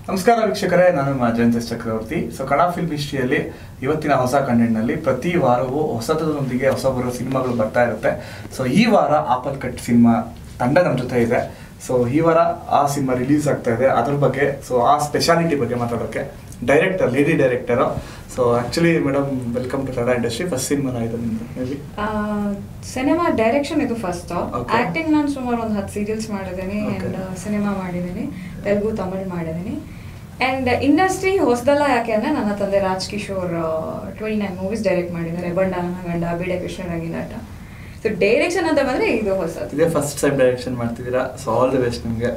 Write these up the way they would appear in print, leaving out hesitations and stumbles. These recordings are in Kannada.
ನಮಸ್ಕಾರ ವೀಕ್ಷಕರೇ, ನಾನು ಜಯಂತ್ ಚಕ್ರವರ್ತಿ. ಸೊ ಕನ್ನಡ ಫಿಲ್ಮ್ ಹಿಸ್ಟ್ರಿಯಲ್ಲಿ ಇವತ್ತಿನ ಹೊಸ ಕಂಟೆಂಟ್ನಲ್ಲಿ ಪ್ರತಿ ವಾರವೂ ಹೊಸದರೊಂದಿಗೆ ಹೊಸ ಬರೋ ಸಿನಿಮಾಗಳು ಬರ್ತಾ ಇರುತ್ತೆ. ಸೊ ಈ ವಾರ ಆಪಲ್ ಕಟ್ ಸಿನಿಮಾ ತಂಡ ನಮ್ಮ ಜೊತೆ ಇದೆ. ಸೊ ಈ ವಾರ ಆ ಸಿನಿಮಾ ರಿಲೀಸ್ ಆಗ್ತಾ ಇದೆ, ಅದ್ರ ಬಗ್ಗೆ ಸೊ ಆ ಸ್ಪೆಷಾಲಿಟಿ ಬಗ್ಗೆ ಮಾತಾಡೋಕ್ಕೆ lady director. So actually madam, welcome to Kannada industry. First cinema ಇದೆ ನಿಮ್ಮದು? ಮೇಬಿ ಸಿನಿಮಾ ಡೈರೆಕ್ಷನ್ ಇದು ಫಸ್ಟ್. ಆಕ್ಟಿಂಗ್ ನಾನು ಸುಮಾರು ಒಂದು 10 ಸೀರಿಯಲ್ಸ್ ಮಾಡಿದ್ದೀನಿ ಆ್ಯಂಡ್ ಸಿನಿಮಾ ಮಾಡಿದ್ದೀನಿ, ತೆಲುಗು ತಮಿಳ್ ಮಾಡಿದ್ದೀನಿ. ಆ್ಯಂಡ್ ಇಂಡಸ್ಟ್ರಿ ಹೊಸದಲ್ಲ, ಯಾಕೆ ಅಂದರೆ ನನ್ನ ತಂದೆ ರಾಜ್ ಕಿಶೋರ್ 29 ಮೂವೀಸ್ ಡೈರೆಕ್ಟ್ ಮಾಡಿದ್ದಾರೆ. ಬಂಡ ನನ್ನ ಗಂಡ, ಬೀಡೆ ಕೃಷ್ಣರಾಗಿ ನಟ. ಸೊ ಡೈರೆಕ್ಷನ್ ಅಂತ ಬಂದರೆ ಇದು ಹೊಸದು. ಇದೇ ಫಸ್ಟ್ ಟೈಮ್ ಡೈರೆಕ್ಷನ್ ಮಾಡ್ತಿದ್ದೀರಾ. ಸೊ ಆಲ್ ದಿ ಬೆಸ್ಟ್ ನಿಮಗೆ.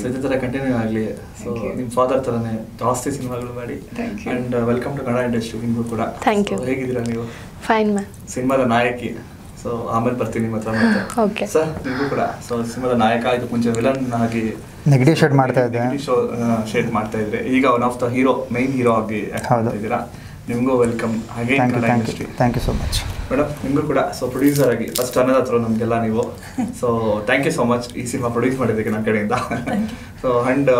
ಸೊ ಇದೇ ಥರ ಕಂಟಿನ್ಯೂ ಆಗಲಿ. ಸೊ ನಿಮ್ಮ ಫಾದರ್ ಥರನೇ ಜಾಸ್ತಿ ಸಿನಿಮಾಗಳು ಮಾಡಿ. And welcome to Kannada industry ನಿಮಗೂ ಕೂಡ. Thank you. ಹೇಗಿದ್ದೀರಾ ನೀವು? Fine ma'am. ಸಿನಿಮಾದ ನಾಯಕಿ. ಸೊ ಆಮೇಲೆ ಬರ್ತೀನಿ ನಿಮ್ಮ ಹತ್ರ ಮತ್ತೆ. ಓಕೆ ಸರ್, ನಿಮಗೂ ಕೂಡ. ಸೊ ಸಿನಿಮಾದ ನಾಯಕ, ಇದಕ್ಕೆ ಮುಂಚೆ ವಿಲನ್ ಆಗಿ ನೆಗೆಟಿವ್ ಶೇಡ್ ಮಾಡ್ತಾ ಇದ್ದೆ, ಶೇಡ್ ಮಾಡ್ತಾ ಇದ್ರೆ, ಈಗ one of the main hero ಆಗಿ ಆಗ್ತಾ ಇದ್ದೀರಾ. ನಿಮಗೂ ವೆಲ್ಕಮ್. ಹಾಗೆ thank you so much madam. ನಿಮಗೂ ಕೂಡ. ಸೊ ಪ್ರೊಡ್ಯೂಸರ್ ಆಗಿ ಫಸ್ಟ್ ಅನ್ನೋದ ಹತ್ರ ನಮಗೆಲ್ಲ ನೀವು. So thank you so much ಈ ಸಿನಿಮಾ ಪ್ರೊಡ್ಯೂಸ್ ಮಾಡಿದ್ದಕ್ಕೆ ನನ್ನ ಕಡೆಯಿಂದ. ಸೊ ಆ್ಯಂಡ್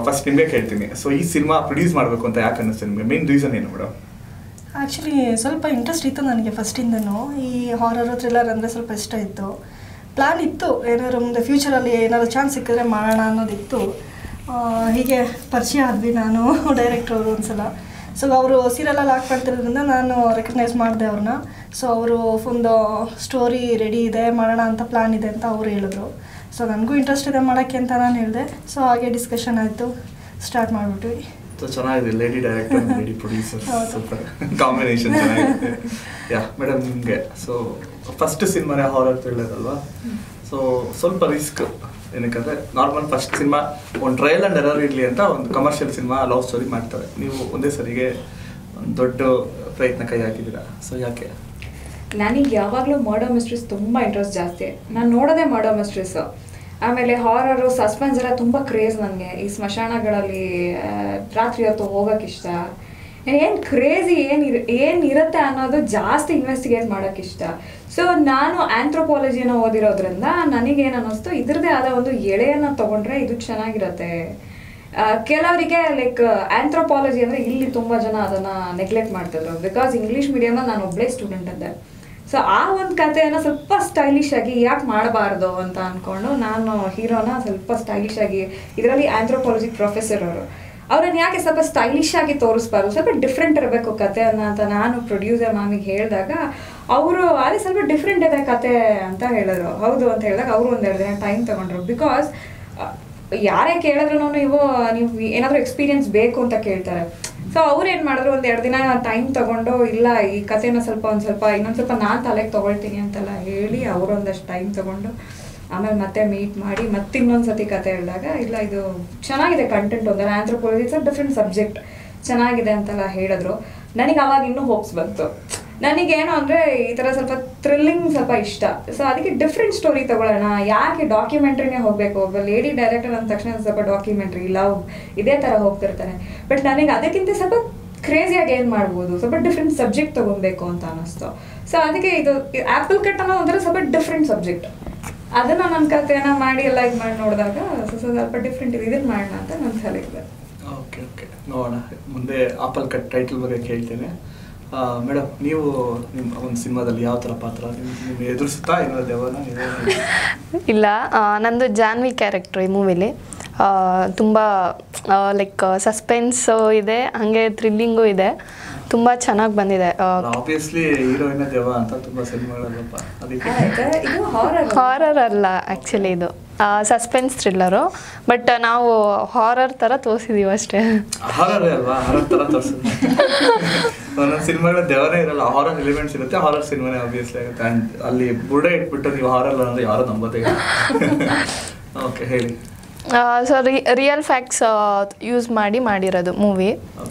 ಫಸ್ಟ್ ನಿಮಗೆ ಕೇಳ್ತೀನಿ, ಸೊ ಈ ಸಿನಿಮಾ ಪ್ರೊಡ್ಯೂಸ್ ಮಾಡಬೇಕು ಅಂತ ಯಾಕೆ ಅನ್ನಿಸ್ತು ನಿಮಗೆ? ಮೇನ್ ರೀಸನ್ ಏನು ಮೇಡಮ್? ಆ್ಯಕ್ಚುಲಿ ಸ್ವಲ್ಪ ಇಂಟ್ರೆಸ್ಟ್ ಇತ್ತು ನನಗೆ ಫಸ್ಟಿಂದನೂ. ಈ ಹಾರರು ಥ್ರಿಲ್ಲರ್ ಅಂದರೆ ಸ್ವಲ್ಪ ಇಷ್ಟ ಇತ್ತು. ಪ್ಲ್ಯಾನ್ ಇತ್ತು, ಏನಾದ್ರು ಮುಂದೆ ಫ್ಯೂಚರಲ್ಲಿ ಏನಾದ್ರು ಚಾನ್ಸ್ ಸಿಕ್ಕಿದ್ರೆ ಮಾಡೋಣ ಅನ್ನೋದಿತ್ತು. ಹೀಗೆ ಪರಿಚಯ ಆದ್ವಿ ನಾನು ಡೈರೆಕ್ಟ್ರ್ ಅವರು ಒಂದ್ಸಲ. ಸೊ ಅವರು ಸೀರಿಯಲಲ್ಲಿ ಆ್ಯಕ್ಟ್ ಮಾಡ್ತಿರೋದ್ರಿಂದ ನಾನು ರೆಕಗ್ನೈಸ್ ಮಾಡಿದೆ ಅವ್ರನ್ನ. ಸೊ ಅವರು ಒಂದು ಸ್ಟೋರಿ ರೆಡಿ ಇದೆ, ಮಾಡೋಣ ಅಂತ ಪ್ಲ್ಯಾನ್ ಇದೆ ಅಂತ ಅವರು ಹೇಳಿದ್ರು. ಸೊ ನನಗೂ ಇಂಟ್ರೆಸ್ಟ್ ಇದೆ ಮಾಡೋಕ್ಕೆ ಅಂತ ನಾನು ಹೇಳಿದೆ. ಸೊ ಹಾಗೆ ಡಿಸ್ಕಷನ್ ಆಯಿತು, ಸ್ಟಾರ್ಟ್ ಮಾಡಿಬಿಟ್ವಿ. ಚೆನ್ನಾಗಿದೆ, lady director lady producer, super combination ಚೆನ್ನಾಗಿದೆ. ಯಾ ಮೇಡಮ್, ನಿಮಗೆ ಸೊ ಫಸ್ಟ್ ಸಿನಿಮಾನೇ ಹಾರರ್ ಥ್ರಿಲ್ಲರ್ ಅಲ್ವಾ? ಸೊ ಸ್ವಲ್ಪ ರಿಸ್ಕ್ ಏನಕ್ಕಂದರೆ ನಾರ್ಮಲ್ ಫಸ್ಟ್ ಸಿನಿಮಾ ಒಂದು ಟ್ರಯಲ್ ಆ್ಯಂಡ್ ಎರರ್ ಇರಲಿ ಅಂತ ಒಂದು ಕಮರ್ಷಿಯಲ್ ಸಿನಿಮಾ ಲವ್ ಸ್ಟೋರಿ ಮಾಡ್ತಾರೆ. ನೀವು ಒಂದೇ ಸರಿಗೆ ಒಂದು ದೊಡ್ಡ ಪ್ರಯತ್ನ ಕೈ ಹಾಕಿದ್ದೀರಾ. ಸೊ ಯಾಕೆ? ನನಗೆ ಯಾವಾಗಲೂ ಮರ್ಡರ್ ಮಿಸ್ಟ್ರೀಸ್ ತುಂಬ ಇಂಟ್ರೆಸ್ಟ್ ಜಾಸ್ತಿ. ನಾನು ನೋಡೋದೇ ಮರ್ಡರ್ ಮಿಸ್ಟ್ರೀಸು. ಆಮೇಲೆ ಹಾರರು, ಸಸ್ಪೆನ್ಸ್ ಎಲ್ಲ ತುಂಬ ಕ್ರೇಜ್ ನನಗೆ. ಈ ಸ್ಮಶಾನಗಳಲ್ಲಿ ರಾತ್ರಿ ಹೊತ್ತು ಹೋಗೋಕೆ ಇಷ್ಟ. ಏನು ಕ್ರೇಜಿ ಏನಿರುತ್ತೆ ಅನ್ನೋದು ಜಾಸ್ತಿ ಇನ್ವೆಸ್ಟಿಗೇಟ್ ಮಾಡೋಕ್ಕೆ ಇಷ್ಟ. ಸೊ ನಾನು ಆಂಥ್ರೋಪಾಲಜಿನ ಓದಿರೋದ್ರಿಂದ ನನಗೇನು ಅನ್ನಿಸ್ತು, ಇದ್ರದ್ದೇ ಆದ ಒಂದು ಎಳೆಯನ್ನು ತೊಗೊಂಡ್ರೆ ಇದು ಚೆನ್ನಾಗಿರುತ್ತೆ. ಕೆಲವರಿಗೆ ಲೈಕ್ ಆಂಥ್ರೋಪಾಲಜಿ ಅಂದರೆ ಇಲ್ಲಿ ತುಂಬ ಜನ ಅದನ್ನು ನೆಗ್ಲೆಕ್ಟ್ ಮಾಡ್ತಿದ್ರು, ಬಿಕಾಸ್ ಇಂಗ್ಲೀಷ್ ಮೀಡಿಯಮಲ್ಲಿ ನಾನು ಒಬ್ಬಳೇ ಸ್ಟೂಡೆಂಟ್ ಇದ್ದೆ. ಸೊ ಆ ಒಂದು ಕಥೆಯನ್ನು ಸ್ವಲ್ಪ ಸ್ಟೈಲಿಶ್ ಆಗಿ ಯಾಕೆ ಮಾಡಬಾರ್ದು ಅಂತ ಅಂದ್ಕೊಂಡು ನಾನು ಹೀರೋನ ಸ್ವಲ್ಪ ಸ್ಟೈಲಿಶ್ ಆಗಿ, ಇದರಲ್ಲಿ ಆಂಥ್ರೋಪಾಲಜಿ ಪ್ರೊಫೆಸರ್ ಅವ್ರನ್ನ ಯಾಕೆ ಸ್ವಲ್ಪ ಸ್ಟೈಲಿಶ್ ಆಗಿ ತೋರಿಸ್ಬಾರ್ದು, ಸ್ವಲ್ಪ ಡಿಫ್ರೆಂಟ್ ಇರಬೇಕು ಕಥೆಯನ್ನು ಅಂತ ನಾನು ಪ್ರೊಡ್ಯೂಸರ್ ಮ್ಯಾಮಿಗೆ ಹೇಳಿದಾಗ ಅವರು ಅದೇ ಸ್ವಲ್ಪ ಡಿಫ್ರೆಂಟ್ ಇದೆ ಕತೆ ಅಂತ ಹೇಳಿದ್ರು. ಹೌದು ಅಂತ ಹೇಳಿದಾಗ ಅವರು 1-2 ದಿನ ಟೈಮ್ ತೊಗೊಂಡ್ರು. ಬಿಕಾಸ್ ಯಾರೇ ಕೇಳಿದ್ರು ನೀವು ಏನಾದರೂ ಎಕ್ಸ್ಪೀರಿಯನ್ಸ್ ಬೇಕು ಅಂತ ಕೇಳ್ತಾರೆ. ಸೊ ಅವ್ರು ಏನು ಮಾಡಿದ್ರು, 1-2 ದಿನ ಟೈಮ್ ತೊಗೊಂಡು, ಇಲ್ಲ ಈ ಕಥೆನ ಇನ್ನೊಂದು ಸ್ವಲ್ಪ ನಾನು ತಲೆಗೆ ತೊಗೊಳ್ತೀನಿ ಅಂತೆಲ್ಲ ಹೇಳಿ ಅವರು ಒಂದಷ್ಟು ಟೈಮ್ ತೊಗೊಂಡು ಆಮೇಲೆ ಮತ್ತೆ ಮೀಟ್ ಮಾಡಿ ಮತ್ತೆ ಇನ್ನೊಂದು ಸತಿ ಕತೆ ಹೇಳಿದಾಗ, ಇಲ್ಲ ಇದು ಚೆನ್ನಾಗಿದೆ ಕಂಟೆಂಟ್, ಒಂದರ anthropology it's a different subject, ಚೆನ್ನಾಗಿದೆ ಅಂತೆಲ್ಲ ಹೇಳಿದ್ರು. ನನಗೆ ಅವಾಗ ಇನ್ನೂ ಹೋಪ್ಸ್ ಬಂತು. ನನಗೇನು ಅಂದರೆ ಈ ಥರ ಸ್ವಲ್ಪ ಥ್ರಿಲ್ಲಿಂಗ್ ಸ್ವಲ್ಪ ಇಷ್ಟ. ಸೊ ಅದಕ್ಕೆ ಡಿಫ್ರೆಂಟ್ ಸ್ಟೋರಿ ತೊಗೊಳ್ಳೋಣ, ಯಾಕೆ ಡಾಕ್ಯುಮೆಂಟ್ರಿನೇ ಹೋಗಬೇಕು? ಒಬ್ಬ ಲೇಡಿ ಡೈರೆಕ್ಟರ್ ಅಂದ ತಕ್ಷಣ ಸ್ವಲ್ಪ ಡಾಕ್ಯುಮೆಂಟ್ರಿ, ಲವ್ ಇದೇ ಥರ ಹೋಗ್ತಿರ್ತಾರೆ. ಬಟ್ ನನಗೆ ಅದಕ್ಕಿಂತ ಸ್ವಲ್ಪ ಕ್ರೇಜಿಯಾಗಿ ಏನು ಮಾಡ್ಬೋದು, ಸ್ವಲ್ಪ ಡಿಫ್ರೆಂಟ್ ಸಬ್ಜೆಕ್ಟ್ ತೊಗೊಬೇಕು ಅಂತ ಅನ್ನಿಸ್ತು. ಸೊ ಅದಕ್ಕೆ ಇದು ಆ್ಯಪಲ್ ಕಟ್ ಅನ್ನೋ ಒಂಥರ ಸ್ವಲ್ಪ ಡಿಫ್ರೆಂಟ್ ಸಬ್ಜೆಕ್ಟ್, ಅದನ್ನು ನನ್ನ ಕಥೆನ ಮಾಡಿ ಎಲ್ಲ ಇದು ಮಾಡಿ ನೋಡಿದಾಗ ಸ್ವಲ್ಪ ಡಿಫ್ರೆಂಟ್ ಇದೆ, ಇದನ್ನು ಮಾಡೋಣ ಅಂತ ನನ್ನ ತಲೆಗೆ. ಓಕೆ ಓಕೆ, ನೋಡೋಣ ಮುಂದೆ ಆಪಲ್ ಕಟ್ ಟೈಟಲ್ ಬಗ್ಗೆ ಕೇಳ್ತೇನೆ. ಮೇಡಮ್, ನೀವು ನಿಮ್ಮ ಒಂದು ಸಿನಿಮಾದಲ್ಲಿ ಯಾವ ಥರ ಪಾತ್ರ ನಿಮ್ಗೆ ಎದುರಿಸುತ್ತಾ ಏನೋ ದೇವನ? ಇಲ್ಲ, ನಂದು ಜಾನ್ವಿ ಕ್ಯಾರೆಕ್ಟ್ರು ಈ ಮೂವಿಲಿ ತುಂಬ ಲೈಕ್ ಸಸ್ಪೆನ್ಸು ಇದೆ, ಹಾಗೆ ಥ್ರಿಲ್ಲಿಂಗು ಇದೆ, ತುಂಬ ಚೆನ್ನಾಗಿ ಬಂದಿದೆ. ಆಬ್ವಿಯಸ್ಲಿ ಹೀರೋಯಿನ್ ದೇವ ಅಂತ ತುಂಬ ಸಿನಿಮಾಗಳಲ್ಲಪ್ಪ, ಅದಕ್ಕೆ ಇದು ಹಾರರ್ ಅಲ್ಲ ಆ್ಯಕ್ಚುಲಿ, ಇದು ಸಸ್ಪೆನ್ಸ್ ಥ್ರಿಲ್ಲರು. ಬಟ್ ನಾವು ಹಾರರ್ ಥರ ತೋರಿಸಿದ್ದೀವಿ ಅಷ್ಟೇ. ಹಾರರ್ ಅಲ್ವಾ? ಹಾರರ್ ಥರ ತೋರಿಸಿದ್ವಿ. ಒಂದೊಂದು ಸಿನಿಮಾಗಳ ದೇವನೇ ಇರಲ್ಲ, ಹಾರರ್ ಎಲಿಮೆಂಟ್ಸ್ ಇರುತ್ತೆ, ಹಾರರ್ ಸಿನಿಮಾನೇ ಆಬ್ವಿಯಸ್ಲಿ ಆಗುತ್ತೆ. ಆ್ಯಂಡ್ ಅಲ್ಲಿ ಬುರ್ಡೆ ಇಟ್ಬಿಟ್ಟು ನೀವು ಹಾರರ್ ಅಂದರೆ ಯಾರು ನಂಬೋದೇ ಇಲ್ಲ. ಓಕೆ, ಹೇಳಿ. ಸೊ ರಿಯಲ್ ಫ್ಯಾಕ್ಟ್ಸ್ ಯೂಸ್ ಮಾಡಿರೋದು ಮೂವಿ.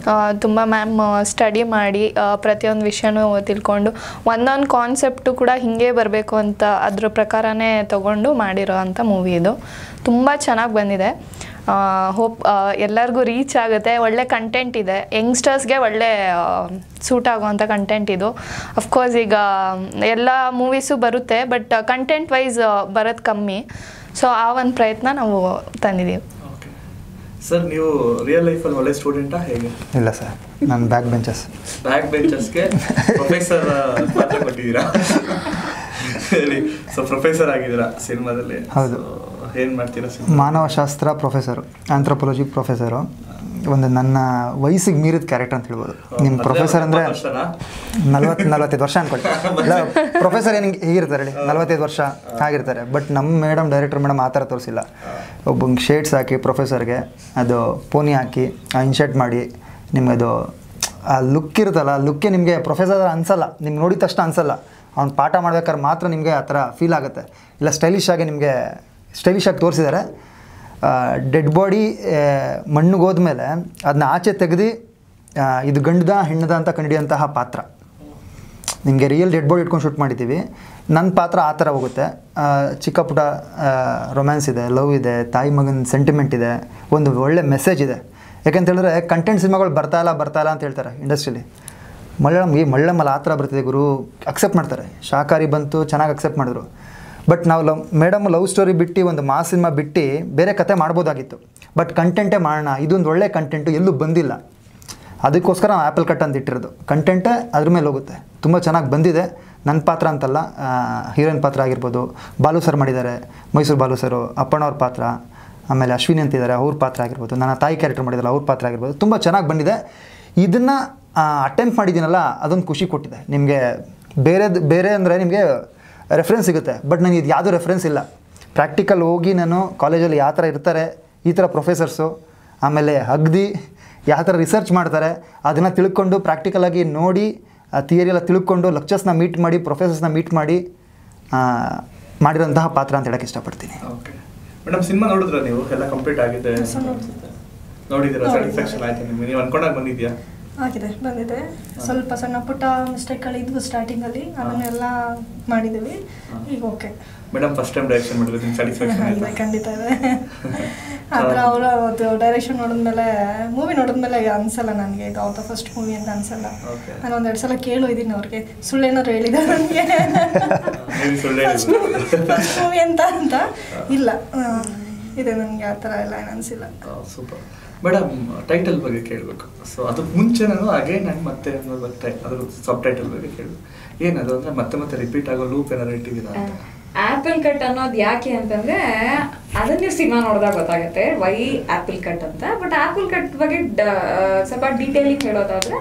ತುಂಬ ಮ್ಯಾಮ್ ಸ್ಟಡಿ ಮಾಡಿ ಪ್ರತಿಯೊಂದು ವಿಷಯನೂ ತಿಳ್ಕೊಂಡು ಒಂದೊಂದು ಕಾನ್ಸೆಪ್ಟು ಕೂಡ ಹೀಗೆ ಬರಬೇಕು ಅಂತ ಅದ್ರ ಪ್ರಕಾರನೇ ತೊಗೊಂಡು ಮಾಡಿರೋ ಅಂಥ ಮೂವಿ ಇದು. ತುಂಬ ಚೆನ್ನಾಗಿ ಬಂದಿದೆ. ಹೋಪ್ ಎಲ್ಲರಿಗೂ ರೀಚ್ ಆಗುತ್ತೆ. ಒಳ್ಳೆ ಕಂಟೆಂಟ್ ಇದೆ, ಯಂಗ್ಸ್ಟರ್ಸ್ಗೆ ಒಳ್ಳೆ ಸೂಟ್ ಆಗುವಂಥ ಕಂಟೆಂಟ್ ಇದು. ಅಫ್ಕೋರ್ಸ್ ಈಗ ಎಲ್ಲ ಮೂವೀಸು ಬರುತ್ತೆ, ಬಟ್ ಕಂಟೆಂಟ್ ವೈಸ್ ಬರೋದು ಕಮ್ಮಿ. ಸೊ ಆ ಒಂದು ಪ್ರಯತ್ನ ನಾವು ತಂದಿದ್ದೀವಿ. ಓಕೆ, ಸರ್ ನೀವು ರಿಯಲ್ ಲೈಫಲ್ಲಿ ಒಳ್ಳೆ ಸ್ಟೂಡೆಂಟಾ ಹೇಗೆ? ಇಲ್ಲ ಸರ್, ನಾನು ಬ್ಯಾಕ್ ಬೆಂಚಸ್ಗೆ ಪ್ರೊಫೆಸರ್ ಪಾತ್ರ ಕೊಟ್ಟಿದ್ದೀರಾ ಹೇಳಿ. ಸೊ ಪ್ರೊಫೆಸರ್ ಆಗಿದ್ದೀರಾ ಸಿನಿಮಾದಲ್ಲಿ. ಹೌದು. ಏನು ಮಾಡ್ತೀರಾ? ಮಾನವಶಾಸ್ತ್ರ ಪ್ರೊಫೆಸರು, ಆಂಥ್ರೋಪಾಲಜಿ ಪ್ರೊಫೆಸರು. ಒಂದು ನನ್ನ ವಯಸ್ಸಿಗೆ ಮೀರಿದ ಕ್ಯಾರೆಕ್ಟರ್ ಅಂತ ಹೇಳ್ಬೋದು. ನಿಮ್ಮ ಪ್ರೊಫೆಸರ್ ಅಂದರೆ 45 ವರ್ಷ ಅನ್ಕೊಳ್ಳಿ. ಇಲ್ಲ, ಪ್ರೊಫೆಸರ್ ಏನು ಹೀಗಿರ್ತಾರೆ ಹೇಳಿ, 45 ವರ್ಷ ಆಗಿರ್ತಾರೆ. ಬಟ್ ನಮ್ಮ ಡೈರೆಕ್ಟರ್ ಮೇಡಮ್ ಆ ಥರ ತೋರಿಸಿಲ್ಲ. ಒಬ್ಬಂಗೆ ಶೇಡ್ಸ್ ಹಾಕಿ ಪ್ರೊಫೆಸರ್ಗೆ ಅದು ಪೋನಿ ಹಾಕಿ ಇನ್ಶರ್ಟ್ ಮಾಡಿ ನಿಮ್ಗೆ ಅದು ಆ ಲುಕ್ ಇರುತ್ತಲ್ಲ, ಆ ಲುಕ್ಕೆ ನಿಮಗೆ ಪ್ರೊಫೆಸರ್ ಅನ್ಸಲ್ಲ. ನಿಮ್ಗೆ ನೋಡಿದ ತಕ್ಷಣ ಅನ್ಸಲ್ಲ. ಅವ್ನು ಪಾಠ ಮಾಡ್ಬೇಕಾದ್ರೆ ಮಾತ್ರ ನಿಮಗೆ ಆ ಥರ ಫೀಲ್ ಆಗುತ್ತೆ. ಇಲ್ಲ ಸ್ಟೈಲಿಶಾಗಿ ತೋರಿಸಿದ್ದಾರೆ. ಡೆಡ್ ಬಾಡಿ ಮಣ್ಣಿಗೆ ಹೋದ್ಮೇಲೆ ಅದನ್ನ ಆಚೆ ತೆಗೆದು ಇದು ಗಂಡದ ಹೆಣ್ಣದ ಅಂತ ಕಂಡಿಡಿಯೋಂತಹ ಪಾತ್ರ. ನಿಮಗೆ ರಿಯಲ್ ಡೆಡ್ ಬಾಡಿ ಇಟ್ಕೊಂಡು ಶೂಟ್ ಮಾಡಿದ್ದೀವಿ. ನನ್ನ ಪಾತ್ರ ಆ ಥರ ಹೋಗುತ್ತೆ. ಚಿಕ್ಕ ಪುಟ್ಟ ರೊಮ್ಯಾನ್ಸ್ ಇದೆ, ಲವ್ ಇದೆ, ತಾಯಿ ಮಗನ ಸೆಂಟಿಮೆಂಟ್ ಇದೆ, ಒಂದು ಒಳ್ಳೆ ಮೆಸೇಜ್ ಇದೆ. ಯಾಕೆಂತ ಹೇಳಿದ್ರೆ ಕಂಟೆಂಟ್ ಸಿನಿಮಾಗಳು ಬರ್ತಾ ಇಲ್ಲ ಅಂತ ಹೇಳ್ತಾರೆ ಇಂಡಸ್ಟ್ರೀಲಿ. ಮಳ್ಳಮಲ್ಲಿ ಆ ಥರ ಬರ್ತಿದೆ ಗುರು, ಅಕ್ಸೆಪ್ಟ್ ಮಾಡ್ತಾರೆ. ಶಾಕಾರಿ ಬಂತು, ಚೆನ್ನಾಗಿ ಅಕ್ಸೆಪ್ಟ್ ಮಾಡಿದ್ರು. ಬಟ್ ನಾವು ಲವ್ ಸ್ಟೋರಿ ಬಿಟ್ಟು ಒಂದು ಮಾಸ್ ಸಿನಿಮಾ ಬಿಟ್ಟು ಬೇರೆ ಕತೆ ಮಾಡ್ಬೋದಾಗಿತ್ತು. ಬಟ್ ಕಂಟೆಂಟೇ ಮಾಡೋಣ, ಇದೊಂದು ಒಳ್ಳೆ ಕಂಟೆಂಟು ಎಲ್ಲೂ ಬಂದಿಲ್ಲ. ಅದಕ್ಕೋಸ್ಕರ ನಾವು ಆ್ಯಪಲ್ ಕಟ್ ಅಂತ ಇಟ್ಟಿರೋದು. ಕಂಟೆಂಟೇ ಅದ್ರ ಮೇಲೆ ಹೋಗುತ್ತೆ. ತುಂಬ ಚೆನ್ನಾಗಿ ಬಂದಿದೆ. ನನ್ನ ಪಾತ್ರ ಅಂತಲ್ಲ, ಹೀರೋಯಿನ್ ಪಾತ್ರ ಆಗಿರ್ಬೋದು, ಬಾಲು ಸರ್ ಮಾಡಿದ್ದಾರೆ, ಮೈಸೂರು ಬಾಲು ಸರು, ಅಪ್ಪಣ್ಣವ್ರ ಪಾತ್ರ, ಆಮೇಲೆ ಅಶ್ವಿನಿ ಅಂತಿದ್ದಾರೆ, ಅವ್ರ ಪಾತ್ರ ಆಗಿರ್ಬೋದು, ನನ್ನ ತಾಯಿ ಕ್ಯಾರೆಕ್ಟರ್ ಮಾಡಿದಾರಲ್ಲ ಅವ್ರ ಪಾತ್ರ ಆಗಿರ್ಬೋದು, ತುಂಬ ಚೆನ್ನಾಗಿ ಬಂದಿದೆ. ಇದನ್ನು ಅಟೆಂಪ್ಟ್ ಮಾಡಿದ್ದೀನಲ್ಲ, ಅದೊಂದು ಖುಷಿ ಕೊಟ್ಟಿದೆ. ನಿಮಗೆ ಬೇರೆ ಅಂದರೆ ನಿಮಗೆ ರೆಫರೆನ್ಸ್ ಸಿಗುತ್ತೆ. ಬಟ್ ನನಗೆ ಇದು ಯಾವುದೂ ರೆಫರೆನ್ಸ್ ಇಲ್ಲ. ಪ್ರಾಕ್ಟಿಕಲ್ ಹೋಗಿ ನಾನು ಕಾಲೇಜಲ್ಲಿ ಯಾವ ಥರ ಇರ್ತಾರೆ ಈ ಥರ ಪ್ರೊಫೆಸರ್ಸು, ಆಮೇಲೆ ಅಗ್ದಿ ಯಾವ ಥರ ರಿಸರ್ಚ್ ಮಾಡ್ತಾರೆ ಅದನ್ನು ತಿಳ್ಕೊಂಡು ಪ್ರಾಕ್ಟಿಕಲಾಗಿ ನೋಡಿ ಥಿಯರಿ ಎಲ್ಲ ತಿಳ್ಕೊಂಡು ಲೆಕ್ಚರ್ಸ್ನ ಮೀಟ್ ಮಾಡಿ ಪ್ರೊಫೆಸರ್ಸ್ನ ಮೀಟ್ ಮಾಡಿ ಮಾಡಿರೋಂತಹ ಪಾತ್ರ ಅಂತ ಹೇಳಕ್ಕೆ ಇಷ್ಟಪಡ್ತೀನಿ. ಓಕೆ ಮೇಡಮ್, ಸಿನಿಮಾ ನೋಡಿದ್ರೆ ನೀವು ಎಲ್ಲ ಕಂಪ್ಲೀಟ್ ಆಗಿದೆ, ನೋಡಿದ್ದೀರಾ? ಸ್ಯಾಟಿಸ್ಫ್ಯಾಕ್ಷನ್ ಆಯ್ತು ನಿಮಗೆ? ನೀವು ಅನ್ಕೊಂಡಾಗ ಬಂದಿದೆಯಾ? ಬಂದಿದೆ. ಸ್ವಲ್ಪ ಸಣ್ಣ ಪುಟ್ಟ ಮಿಸ್ಟೇಕ್ಗಳಿದ್ವು ಸ್ಟಾರ್ಟಿಂಗಲ್ಲಿ, ಅದನ್ನೆಲ್ಲ ಮಾಡಿದ್ದೀವಿ. ಈಗ okay madam. First time direction ಮಾಡಿದ್ರೆ ನಿಮ್ಗೆ ಸ್ಯಾಟಿಸ್ಫ್ಯಾಕ್ಷನ್ ಆಯ್ತಾ? ಖಂಡಿತ ಇದೆ. ಆದರೆ ಅವರ ಡೈರೆಕ್ಷನ್ ಮೂವಿ ನೋಡಿದ್ಮೇಲೆ ಅನ್ಸಲ್ಲ ನನಗೆ ಇದು ಅವ್ರ ಫಸ್ಟ್ ಮೂವಿ ಅಂತ ಅನ್ಸಲ್ಲ. ನಾನು ಒಂದೆರಡು ಸಲ ಕೇಳಿದ್ದೀನಿ ಅವ್ರಿಗೆ, ಸುಳ್ಳೇನಾದ್ರು ಹೇಳಿದ್ದಾರೆ ನನಗೆ ಫಸ್ಟ್ ಮೂವಿ ಅಂತ ಇಲ್ಲ ಇದೆ ನನಗೆ, ಆ ಥರ ಎಲ್ಲ ಏನು ಅನಿಸಿಲ್ಲ. Super madam. ಟೈಟಲ್ ಬಗ್ಗೆ ಕೇಳಬೇಕು. ಸೊ ಅದಕ್ಕೆ ಮುಂಚೆ ನಾನು ಅಗೇನ್ ನಾನು ಮತ್ತೆ ಅದ್ರ ಸಬ್ ಟೈಟಲ್ ಬಗ್ಗೆ ಕೇಳಬೇಕು. ಏನದು ಅಂದರೆ ಮತ್ತೆ ರಿಪೀಟ್ ಆಗೋ ಲೂಪ್ ಏನಾರು ಇಟ್ಟಿದ್ದೀರಾ ಅಂತ? ಆಪಲ್ ಕಟ್ ಅನ್ನೋದು ಯಾಕೆ ಅಂತಂದ್ರೆ ಅದನ್ನ ನೀವು ಸಿನಿಮಾ ನೋಡಿದಾಗ ಗೊತ್ತಾಗುತ್ತೆ ವೈ ಆಪಲ್ ಕಟ್ ಅಂತ. ಬಟ್ ಆಪಲ್ ಕಟ್ ಬಗ್ಗೆ ಸ್ವಲ್ಪ ಡೀಟೇಲಿಂಗ್ ಹೇಳೋದಾದ್ರೆ,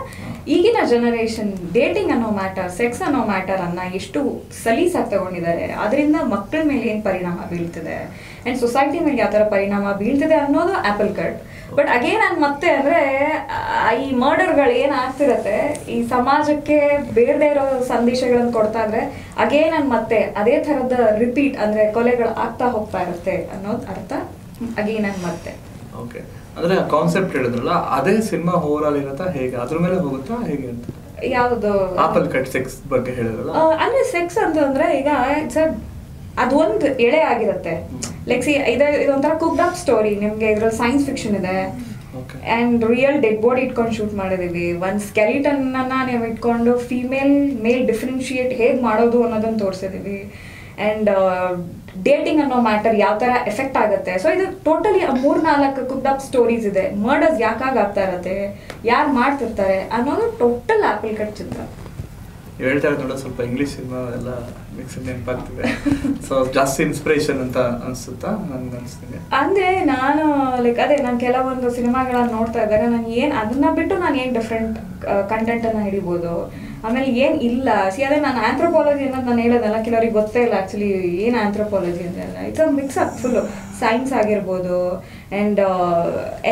ಈಗಿನ ಜನರೇಷನ್ ಡೇಟಿಂಗ್ ಅನ್ನೋ ಮ್ಯಾಟರ್, ಸೆಕ್ಸ್ ಅನ್ನೋ ಮ್ಯಾಟರ್ ಅನ್ನ ಎಷ್ಟು ಸಲೀಸಾಗಿ ತಗೊಂಡಿದ್ದಾರೆ, ಅದರಿಂದ ಮಕ್ಕಳ ಮೇಲೆ ಏನು ಪರಿಣಾಮ ಬೀಳ್ತಿದೆ ಅಂಡ್ ಸೊಸೈಟಿ ಮೇಲೆ ಯಾವ ಥರ ಪರಿಣಾಮ ಬೀಳ್ತಿದೆ ಅನ್ನೋದು ಆಪಲ್ ಕಟ್. ಬಟ್ ಅಗೇನ್ ನಾನು ಮತ್ತೆ ಅಂದ್ರೆ ಈ ಮರ್ಡರ್ಗಳು ಏನಾಗ್ತಿರತ್ತೆ ಈ ಸಮಾಜಕ್ಕೆ ಬೇಡದೇ ಇರೋ ಸಂದೇಶಗಳನ್ನು ಕೊಡ್ತಾ ಇದ್ರೆ ಅಗೇನ್ ನಾನು ಮತ್ತೆ ಅದೇ ಥರದ ರಿಪೀಟ್ ಅಂದ್ರೆ ಕೊಲೆಗಳು ಆಗ್ತಾ ಹೋಗ್ತಾ ಇರುತ್ತೆ ಅನ್ನೋದು ಅರ್ಥ. ಅಗೇನ್ ನಾನು ಮತ್ತೆ ಓಕೆ ಅಂದ್ರೆ ಕಾನ್ಸೆಪ್ಟ್ ಹೇಳಿದ್ರಲ್ಲ, ಅದೇ ಸಿನಿಮಾ ಓವರಾಲ್ ಇರುತ್ತಾ ಹೇಗೆ, ಅದ್ರ ಮೇಲೆ ಹೋಗುತ್ತಾ ಹೇಗೆ ಅಂತ? ಯಾವುದು ಆಪಲ್ ಕಟ್ ಸೆಕ್ಸ್ ಬಗ್ಗೆ ಹೇಳಿದ್ರಲ್ಲ, ಅಂದ್ರೆ ಸೆಕ್ಸ್ ಅಂತಂದ್ರೆ ಈಗ ಅದೊಂದು ಎಳೆ ಆಗಿರುತ್ತೆ. ಲೈಕ್ ಇದೊಂಥರ ಕುಕ್ಡ್ ಅಪ್ ಸ್ಟೋರಿ. ನಿಮ್ಗೆ ಇದ್ರಲ್ಲಿ ಸೈನ್ಸ್ ಫಿಕ್ಷನ್ ಇದೆ ಅಂಡ್ ರಿಯಲ್ ಡೆಡ್ ಬಾಡಿ ಇಟ್ಕೊಂಡು ಶೂಟ್ ಮಾಡಿದೀವಿ. ಒಂದು ಸ್ಕೆಲಿಟನ್ ಅನ್ನ ನೀವು ಇಟ್ಕೊಂಡು ಮೇಲ್ ಡಿಫ್ರೆನ್ಶಿಯೇಟ್ ಹೇಗೆ ಮಾಡೋದು ಅನ್ನೋದನ್ನ ತೋರಿಸಿದೀವಿ. ಅಂಡ್ ಡೇಟಿಂಗ್ ಅನ್ನೋ ಮ್ಯಾಟರ್ ಯಾವ ತರ ಎಫೆಕ್ಟ್ ಆಗುತ್ತೆ. ಸೊ ಇದು ಟೋಟಲಿ 3-4 ಕುಕ್ಡ್ ಅಪ್ ಸ್ಟೋರೀಸ್ ಇದೆ. ಮರ್ಡರ್ಸ್ ಯಾಕಾಗಿ ಆಗ್ತಾ ಇರತ್ತೆ, ಯಾರು ಮಾಡ್ತಿರ್ತಾರೆ ಅನ್ನೋದು ಟೋಟಲ್ ಆಪಲ್ ಕಟ್ ಚಿತ್ರ. ಹೇಳ್ತಾ ಇರೋದು ನೋಡೋ ಸ್ವಲ್ಪ ಇಂಗ್ಲಿಷ್ ಸಿನಿಮಾ ಎಲ್ಲ ಮಿಕ್ಸ್ ನೆನಪಾಗ್ತಿದೆ. ಸೊ ಜಾಸ್ತಿ ಇನ್ಸ್ಪಿರೇಷನ್ ಅಂತ ಅನ್ಸುತ್ತಾ ನನ್ಗೆ ಅನಿಸ್ತೀನಿ. ಅಂದ್ರೆ ನಾನು ಲೈಕ್ ಅದೇ ನಾನು ಕೆಲವೊಂದು ಸಿನಿಮಾಗಳನ್ನ ನೋಡ್ತಾ ಇದ್ದಾಗ ನಾನು ಅದನ್ನ ಬಿಟ್ಟು ನಾನು ಏನು ಡಿಫ್ರೆಂಟ್ ಕಂಟೆಂಟ್ ಅನ್ನ ಹಿಡಿಬೋದು, ಆಮೇಲೆ ಏನ್ ಇಲ್ಲ ಅದೇ ನಾನು ಆಂಥ್ರೋಪಾಲಜಿ ಅನ್ನೋದು ನಾನು ಹೇಳೋದಲ್ಲ, ಕೆಲವರಿಗೆ ಗೊತ್ತೇ ಇಲ್ಲ ಆಕ್ಚುಲಿ ಏನು ಆಂಥ್ರೋಪಾಲಜಿ ಅಂತೆಲ್ಲ. It's a mix up full science ಆಗಿರ್ಬೋದು ಆ್ಯಂಡ್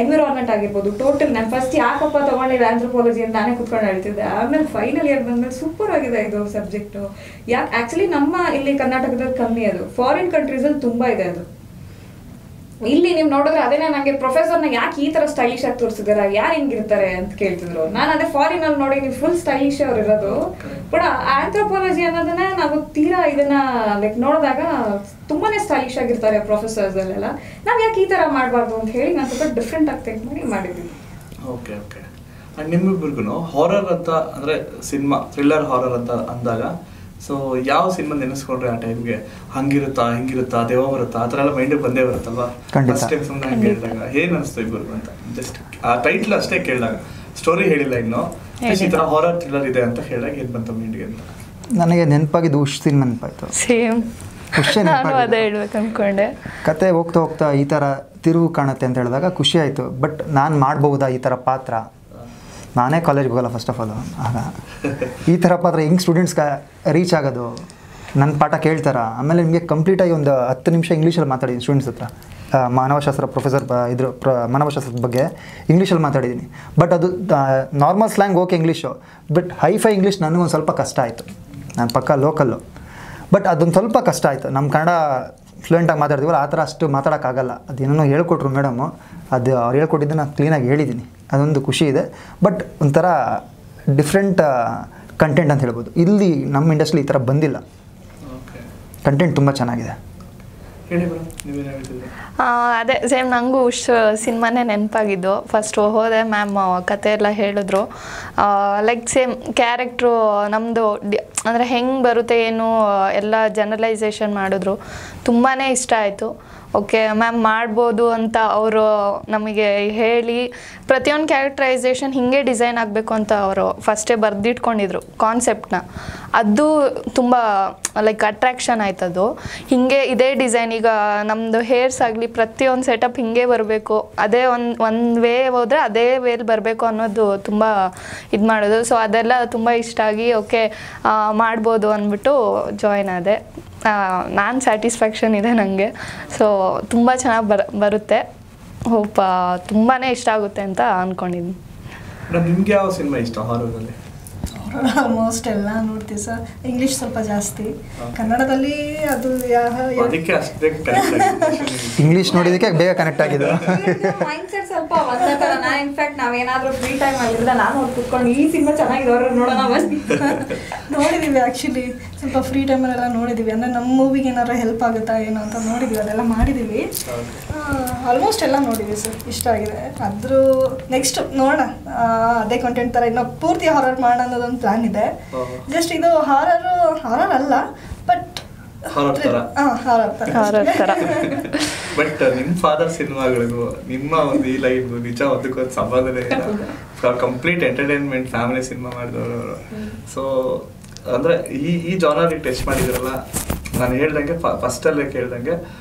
ಎನ್ವಿರಾನ್ಮೆಂಟ್ ಆಗಿರ್ಬೋದು. ಟೋಟಲ್ ನಾನು ಫಸ್ಟ್ ಯಾಕಪ್ಪ ತೊಗೊಂಡಿದ್ದೆ ಆಂಥ್ರೋಪಾಲಜಿ ಅಂತ ನಾನೇ ಕುತ್ಕೊಂಡು ಹೇಳ್ತಿದ್ದೆ. ಆಮೇಲೆ ಫೈನಲ್ ಇಯರ್ ಬಂದ್ಮೇಲೆ ಸೂಪರ್ ಆಗಿದೆ ಇದು ಸಬ್ಜೆಕ್ಟು. ಯಾಕೆ ಆ್ಯಕ್ಚುಲಿ ನಮ್ಮ ಇಲ್ಲಿ ಕರ್ನಾಟಕದಲ್ಲಿ ಕಮ್ಮಿ, ಅದು ಫಾರಿನ್ ಕಂಟ್ರೀಸಲ್ಲಿ ತುಂಬ ಇದೆ ಅದು. ಇಲ್ಲಿ ನೀವು ನೋಡಿದ್ರೆ ಅದೇನೇ ನನಗೆ ಪ್ರೊಫೆಸರ್ನ ಯಾಕೆ ಈ ಥರ ಸ್ಟೈಲಿಶ್ ಆಗಿ ತೋರಿಸಿದಾರ, ಯಾರು ಹಿಂಗಿರ್ತಾರೆ ಅಂತ ಕೇಳ್ತಿದ್ರು. ನಾನು ಅದೇ ಫಾರಿನಲ್ಲಿ ನೋಡಿ ನೀವು ಫುಲ್ ಸ್ಟೈಲಿಶ್ ಅವ್ರು ಇರೋದು. ಬಟ್ ಆಂಥ್ರೋಪಾಲಜಿ ಅನ್ನೋದನ್ನ ನಾವು ತೀರಾ ಇದನ್ನ ಲೈಕ್ ನೋಡಿದಾಗ ತುಂಬಾನೇ ಸ್ಟೈಲಿಶ್ ಆಗಿರ್ತಾರೆ ಪ್ರೊಫೆಸರ್ಸ್ ಅಲ್ಲೆಲ್ಲ. ನಾವು ಯಾಕೆ ಈ ಥರ ಮಾಡಬಾರ್ದು ಅಂತ ಹೇಳಿ ನಾನು ಸ್ವಲ್ಪ ಡಿಫ್ರೆಂಟ್ ಆಗಿ ಥಿಂಕ್ ಮಾಡಿ ಮಾಡಿದ್ವಿ. ಓಕೆ ಆ್ಯಂಡ್ ನಿಮ್ಮಿಬ್ಬರಿಗೂ ಹಾರರ್ ಅಂತ ಅಂದರೆ ಸಿನಿಮಾ ಥ್ರಿಲ್ಲರ್ ಹಾರರ್ ಅಂತ ಅಂದಾಗ ಸೊ ಯಾವ ಸಿನಿಮಾ ನೆನೆಸ್ಕೊಂಡ್ರೆ ಆ ಟೈಮ್ಗೆ ಹಂಗಿರುತ್ತಾ ಹಿಂಗಿರುತ್ತಾ ದೇವ ಬರುತ್ತಾ ಆ ಥರ ಎಲ್ಲ ಮೈಂಡಿಗೆ ಬಂದೇ ಬರುತ್ತಲ್ವಾ? ಫಸ್ಟ್ ಟೈಮ್ ಸುಮ್ಮನೆ ಹಂಗೆ ಹೇಳಿದಾಗ ಏನು ಅನಿಸ್ತು ಇಬ್ಬರು ಅಂತ? ಜಸ್ಟ್ ಆ ಟೈಟ್ಲ್ ಅಷ್ಟೇ ಕೇಳಿದಾಗ, ಸ್ಟೋರಿ ಹೇಳಿಲ್ಲ ಇನ್ನು, ಈ ಥರ ಹಾರರ್ ಥ್ರಿಲ್ಲರ್ ಇದೆ ಅಂತ ಹೇಳಿದಾಗ ಏನು ಬಂತು ಮೈಂಡಿಗೆ ಅಂತ? ನನಗೆ ನೆನಪಾಗಿದ್ದು ಉಷ್ ಸಿನಿಮಾ ನೆನಪಾಯ್ತು. ಸೇಮ್ ನಾನು ಅದೇ ಹೇಳ್ಬೇಕು ಅಂದ್ಕೊಂಡೆ. ಕತೆ ಹೋಗ್ತಾ ಹೋಗ್ತಾ ಈ ಥರ ತಿರುವು ಕಾಣುತ್ತೆ ಅಂತ ಹೇಳಿದಾಗ ಖುಷಿ ಆಯಿತು. ಬಟ್ ನಾನು ಮಾಡ್ಬೋದಾ ಈ ಥರ ಪಾತ್ರ? ನಾನೇ ಕಾಲೇಜ್ಗೆ ಹೋಗಲ್ಲ ಫಸ್ಟ್ ಆಫ್ ಆಲ್. ಆಗ ಈ ಥರ ಪಾತ್ರ ಹೆಂಗೆ ಸ್ಟೂಡೆಂಟ್ಸ್ಗೆ ರೀಚ್ ಆಗೋದು? ನನ್ನ ಪಾಠ ಕೇಳ್ತಾರ? ಆಮೇಲೆ ನಿಮಗೆ ಕಂಪ್ಲೀಟಾಗಿ ಒಂದು 10 ನಿಮಿಷ ಇಂಗ್ಲೀಷಲ್ಲಿ ಮಾತಾಡಿದ್ದೀನಿ ಸ್ಟೂಡೆಂಟ್ಸ್ ಹತ್ರ. ಮಾನವಶಾಸ್ತ್ರ ಪ್ರೊಫೆಸರ್ ಮಾನವಶಾಸ್ತ್ರದ ಬಗ್ಗೆ ಇಂಗ್ಲೀಷಲ್ಲಿ ಮಾತಾಡಿದ್ದೀನಿ. ಬಟ್ ಅದು normal slang okay English, but hi-fi English ನನಗೊಂದು ಸ್ವಲ್ಪ ಕಷ್ಟ ಆಯಿತು. ನಾನು ಪಕ್ಕ ಲೋಕಲ್ಲು, ಬಟ್ ಅದೊಂದು ಸ್ವಲ್ಪ ಕಷ್ಟ ಆಯಿತು. ನಮ್ಮ ಕನ್ನಡ ಫ್ಲೂಯೆಂಟಾಗಿ ಮಾತಾಡ್ತೀವಲ್ಲ ಆ ಥರ ಅಷ್ಟು ಮಾತಾಡೋಕ್ಕಾಗಲ್ಲ. ಅದೇನೋ ಹೇಳ್ಕೊಟ್ರು ಮೇಡಮು, ಅದು ಅವ್ರು ಹೇಳ್ಕೊಟ್ಟಿದ್ದು ನಾನು ಕ್ಲೀನಾಗಿ ಹೇಳಿದ್ದೀನಿ. ಅದೊಂದು ಖುಷಿ ಇದೆ. ಬಟ್ ಒಂಥರ ಡಿಫ್ರೆಂಟ್ ಕಂಟೆಂಟ್ ಅಂತ ಹೇಳ್ಬೋದು. ಇಲ್ಲಿ ನಮ್ಮ ಇಂಡಸ್ಟ್ರಿ ಈ ಥರ ಬಂದಿಲ್ಲ. ಕಂಟೆಂಟ್ ತುಂಬ ಚೆನ್ನಾಗಿದೆ. ಅದೇ ಸೇಮ್ ನನಗೂ ಉಷ್ ಸಿನಿಮಾನೇ ನೆನಪಾಗಿದ್ದು. ಫಸ್ಟ್ ಹೋದೆ, ಮ್ಯಾಮ್ ಕತೆ ಎಲ್ಲ ಹೇಳಿದ್ರು. ಲೈಕ್ ಸೇಮ್ ಕ್ಯಾರೆಕ್ಟ್ರು ನಮ್ಮದು ಅಂದರೆ ಹೆಂಗೆ ಬರುತ್ತೆ ಏನು ಎಲ್ಲ ಜನರಲೈಸೇಷನ್ ಮಾಡಿದ್ರು. ತುಂಬಾ ಇಷ್ಟ ಆಯಿತು. ಓಕೆ ಮ್ಯಾಮ್ ಮಾಡ್ಬೋದು ಅಂತ ಅವರು ನಮಗೆ ಹೇಳಿ ಪ್ರತಿಯೊಂದು ಕ್ಯಾರೆಕ್ಟರೈಸೇಷನ್ ಹೀಗೆ ಡಿಸೈನ್ ಆಗಬೇಕು ಅಂತ ಅವರು ಫಸ್ಟೇ ಬರೆದಿಟ್ಕೊಂಡಿದ್ರು ಕಾನ್ಸೆಪ್ಟನ್ನ. ಅದು ತುಂಬ ಲೈಕ್ ಅಟ್ರ್ಯಾಕ್ಷನ್ ಆಯ್ತದು. ಹೀಗೆ ಇದೇ ಡಿಸೈನ್, ಈಗ ನಮ್ಮದು ಹೇರ್ಸ್ ಆಗಲಿ ಪ್ರತಿಯೊಂದು ಸೆಟಪ್ ಹೀಗೆ ಬರಬೇಕು, ಅದೇ ಒಂದು ವೇ ಹೋದರೆ ಅದೇ ವೇಲಿ ಬರಬೇಕು ಅನ್ನೋದು ತುಂಬ ಇದು ಮಾಡೋದು. ಸೊ ಅದೆಲ್ಲ ತುಂಬ ಇಷ್ಟ ಆಗಿ ಓಕೆ ಮಾಡ್ಬೋದು ಅಂದ್ಬಿಟ್ಟು ಜಾಯ್ನ್ ಆದೆ. ನಾನು ಸ್ಯಾಟಿಸ್ಫ್ಯಾಕ್ಷನ್ ಇದೆ ನನಗೆ. ಸೊ ತುಂಬ ಚೆನ್ನಾಗಿ ಬರುತ್ತೆ. ಹೋಪ್ ತುಂಬಾ ಇಷ್ಟ ಆಗುತ್ತೆ ಅಂತ ಅಂದ್ಕೊಂಡಿದ್ದೀನಿ. ನಿಮ್ಗೆ ಯಾವ ಸಿನಿಮಾ ಇಷ್ಟ ಹಾರರಲ್ಲಿ? ಆಲ್ಮೋಸ್ಟ್ ಎಲ್ಲ ನೋಡ್ತೀವಿ ಸರ್. ಇಂಗ್ಲೀಷ್ ಸ್ವಲ್ಪ ಜಾಸ್ತಿ, ಕನ್ನಡದಲ್ಲಿ ಅದು ಇಂಗ್ಲೀಷ್ ನೋಡಿದಕ್ಕೆ ಬೇಗ ಕನೆಕ್ಟ್ ಆಗಿದೆ. ಮೈಂಡ್ಸೆಟ್ ಸ್ವಲ್ಪ ಒಂದೇ ಥರ. ನಾನು ಇನ್ಫ್ಯಾಕ್ಟ್ ನಾವೇನಾದರೂ ಫ್ರೀ ಟೈಮ್ ಆಗಿದ್ರೆ ನಾನು ಅವ್ರು ಕೂತ್ಕೊಂಡು ಈ ಸಿನಿಮಾ ಚೆನ್ನಾಗಿದೆ ಅವ್ರು ನೋಡೋಣ ಬನ್ನಿ ನೋಡಿದ್ದೀವಿ. ಆ್ಯಕ್ಚುಲಿ ಸ್ವಲ್ಪ ಫ್ರೀ ಟೈಮಲ್ಲೆಲ್ಲ ನೋಡಿದ್ದೀವಿ. ಅಂದರೆ ನಮ್ಮ ಮೂವಿಗೆ ಏನಾದ್ರು ಹೆಲ್ಪ್ ಆಗುತ್ತಾ ಏನೋ ಅಂತ ನೋಡಿದ್ದೀವಿ, ಅದೆಲ್ಲ ಮಾಡಿದ್ದೀವಿ. ಆಲ್ಮೋಸ್ಟ್ ಎಲ್ಲ ನೋಡಿದ್ದೀವಿ ಸರ್, ಇಷ್ಟ ಆಗಿದೆ. ಅದ್ರ ನೆಕ್ಸ್ಟ್ ನೋಡೋಣ ಅದೇ ಕಂಟೆಂಟ್ ಥರ ಇನ್ನೂ ಪೂರ್ತಿ ಹಾರರ್ ಮಾಡೋಣ ಅನ್ನೋದೊಂದು ಪ್ಲಾನ್ ಇದೆ. ಜಸ್ಟ್ ಇದು ಹಾರರ್ ಅಲ್ಲ, ಬಟ್ ಬಟ್ ನಿಮ್ಮ ಫಾದರ್ ಸಿನಿಮಾಗಳಿಗೂ ನಿಮ್ಮ ಒಂದು ಈ ಲೈಫ್ ನಿಜ ಅದಕ್ಕೊಂದು ಸಂಬಂಧನೇ ಇಲ್ಲ. ಕಂಪ್ಲೀಟ್ ಎಂಟರ್ಟೈನ್ಮೆಂಟ್ ಫ್ಯಾಮಿಲಿ ಸಿನಿಮಾ ಮಾಡಿದವರು. ಸೊ ಅಂದರೆ ಈ ಜಾನರಿಗೆ ಟಚ್ ಮಾಡಿದ್ರಲ್ಲ, ನಾನು ಹೇಳ್ದಂಗೆ ಫಸ್ಟಲ್ಲೇ ಕೇಳ್ದಂಗೆ